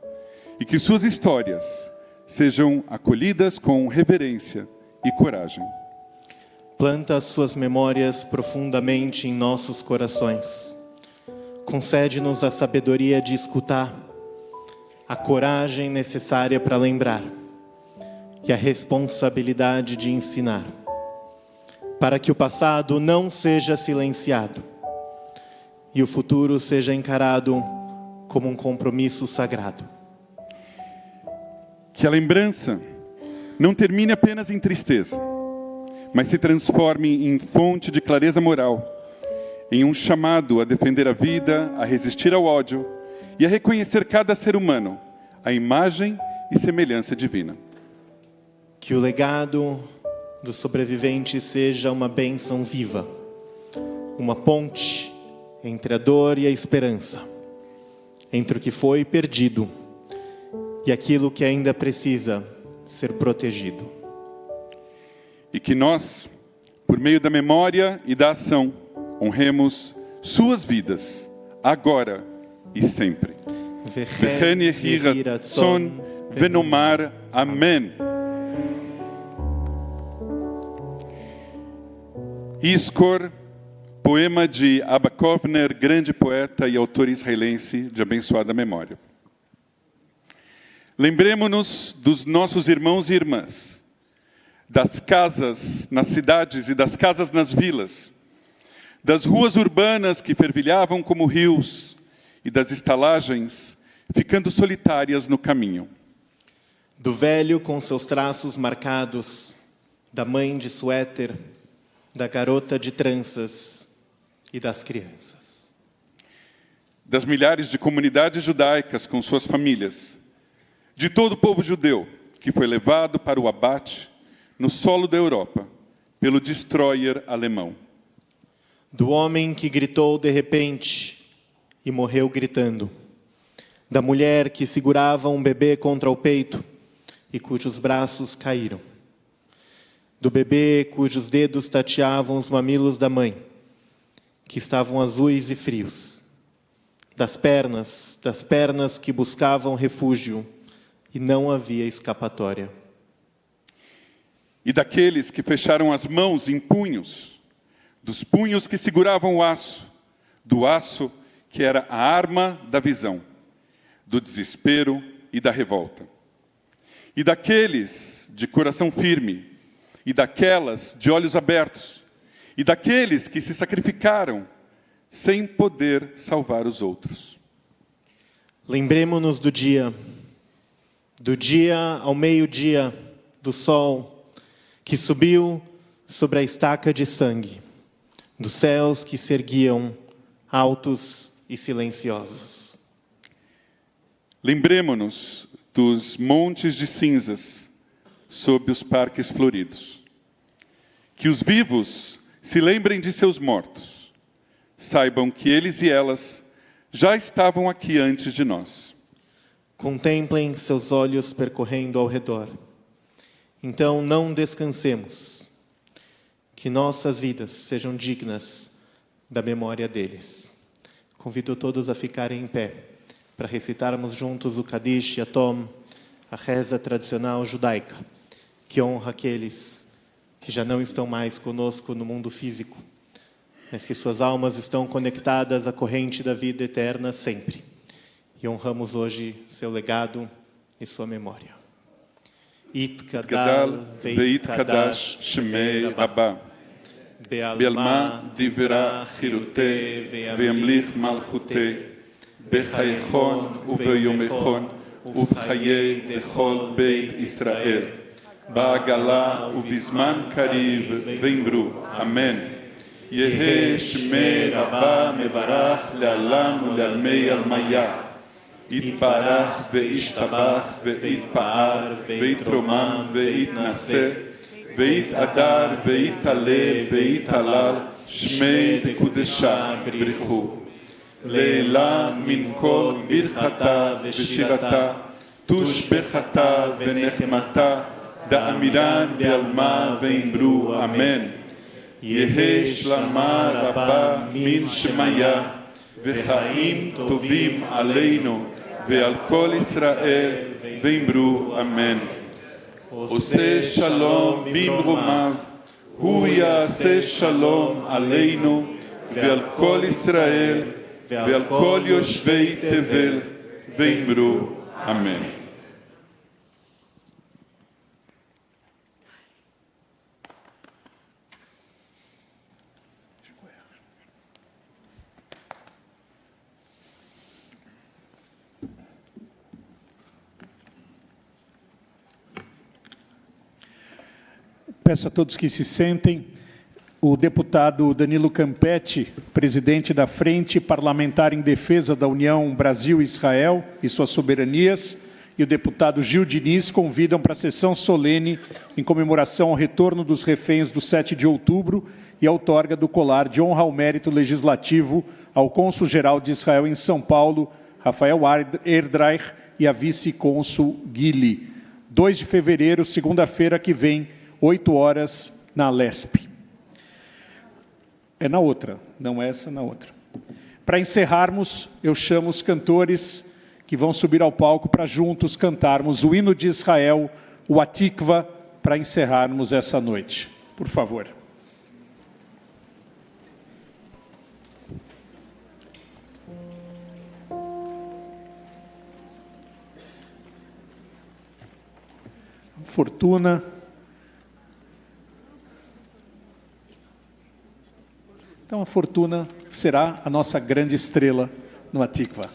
e que suas histórias sejam acolhidas com reverência e coragem. Planta as suas memórias profundamente em nossos corações. Concede-nos a sabedoria de escutar, a coragem necessária para lembrar e a responsabilidade de ensinar, para que o passado não seja silenciado e o futuro seja encarado como um compromisso sagrado. Que a lembrança não termine apenas em tristeza, mas se transforme em fonte de clareza moral, em um chamado a defender a vida, a resistir ao ódio e a reconhecer cada ser humano, a imagem e semelhança divina. Que o legado dos sobreviventes seja uma bênção viva, uma ponte entre a dor e a esperança, entre o que foi perdido e aquilo que ainda precisa ser protegido. E que nós, por meio da memória e da ação, honremos suas vidas, agora e sempre. Vechen yehi ratzon venomar Amém. Iskor, poema de Abba Kovner, grande poeta e autor israelense de abençoada memória. Lembremos-nos dos nossos irmãos e irmãs, das casas nas cidades e das casas nas vilas, das ruas urbanas que fervilhavam como rios e das estalagens ficando solitárias no caminho. Do velho com seus traços marcados, da mãe de suéter, da garota de tranças e das crianças. Das milhares de comunidades judaicas com suas famílias, de todo o povo judeu que foi levado para o abate no solo da Europa pelo destroyer alemão. Do homem que gritou de repente e morreu gritando. Da mulher que segurava um bebê contra o peito e cujos braços caíram. Do bebê cujos dedos tateavam os mamilos da mãe, que estavam azuis e frios. Das pernas que buscavam refúgio e não havia escapatória. e daqueles que fecharam as mãos em punhos, dos punhos que seguravam o aço, do aço que era a arma da visão, do desespero e da revolta. E daqueles de coração firme, e daquelas de olhos abertos, e daqueles que se sacrificaram sem poder salvar os outros. Lembremo-nos do dia ao meio-dia, do sol que subiu sobre a estaca de sangue, dos céus que se erguiam altos e silenciosos. Lembremo-nos dos montes de cinzas sob os parques floridos. Que os vivos se lembrem de seus mortos. Saibam que eles e elas já estavam aqui antes de nós. Contemplem seus olhos percorrendo ao redor. Então não descansemos. Que nossas vidas sejam dignas da memória deles. Convido todos a ficarem em pé para recitarmos juntos o Kadish Yatom, a reza tradicional judaica, que honra aqueles que já não estão mais conosco no mundo físico, mas que suas almas estão conectadas à corrente da vida eterna sempre. E honramos hoje seu legado e sua memória. It Gadal Veit Kadash Shemei Rabba Be'alma Divra Chirute Ve'amlich Malchute Bechayechon Uveyomechon Uvchayei Dechol Beit Israel Ba'agala Uvizman Kariv Vembru Amen. Yehe Shemei Rabba Mevarach Le'alam U'le'almei Almaya Yitbarach ve'ishtabach ve'itpa'ar ve'itromam ve'itnaseh ve'itadar ve'itale ve'italal shmei bekudesha brichu le'ela min kol birchata ve'shirata tushbechata ve'nechmata da'amiran be'alma ve'imru amen. Yehe shlama rabba min shemaya ve'chaim tovim aleinu ve'al kol Israel ve'imru amen. Ose shalom bimrumav hu ya'aseh shalom aleinu ve'al kol Israel ve'al kol yoshvei tevel ve'imru amen. Peço a todos que se sentem. O deputado Danilo Campetti, presidente da Frente Parlamentar em Defesa da União Brasil-Israel e suas soberanias, e o deputado Gil Diniz convidam para a sessão solene em comemoração ao retorno dos reféns do 7 de outubro e a outorga do colar de honra ao mérito legislativo ao cônsul-geral de Israel em São Paulo, Rafael Erdreich, e a vice-cônsul Guili. 2 de fevereiro, segunda-feira que vem, 8 horas, na Lesp. É na outra, não essa, na outra. Para encerrarmos, eu chamo os cantores que vão subir ao palco para juntos cantarmos o hino de Israel, o Atikva, para encerrarmos essa noite. Por favor. Fortuna. Então a Fortuna será a nossa grande estrela no Atikva.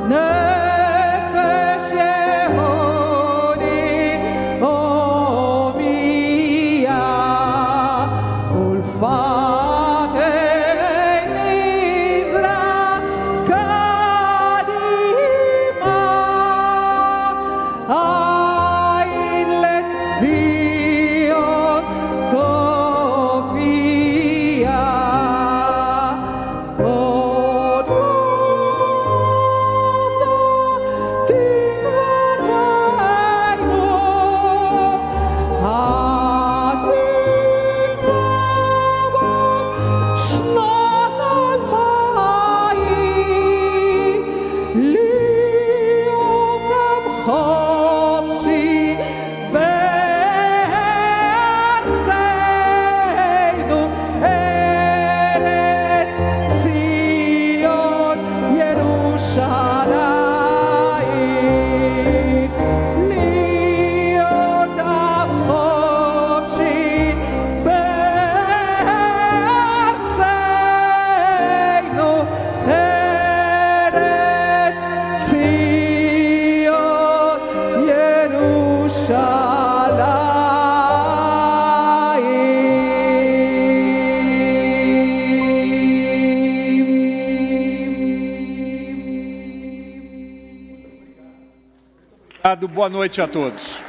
Ne Boa noite a todos.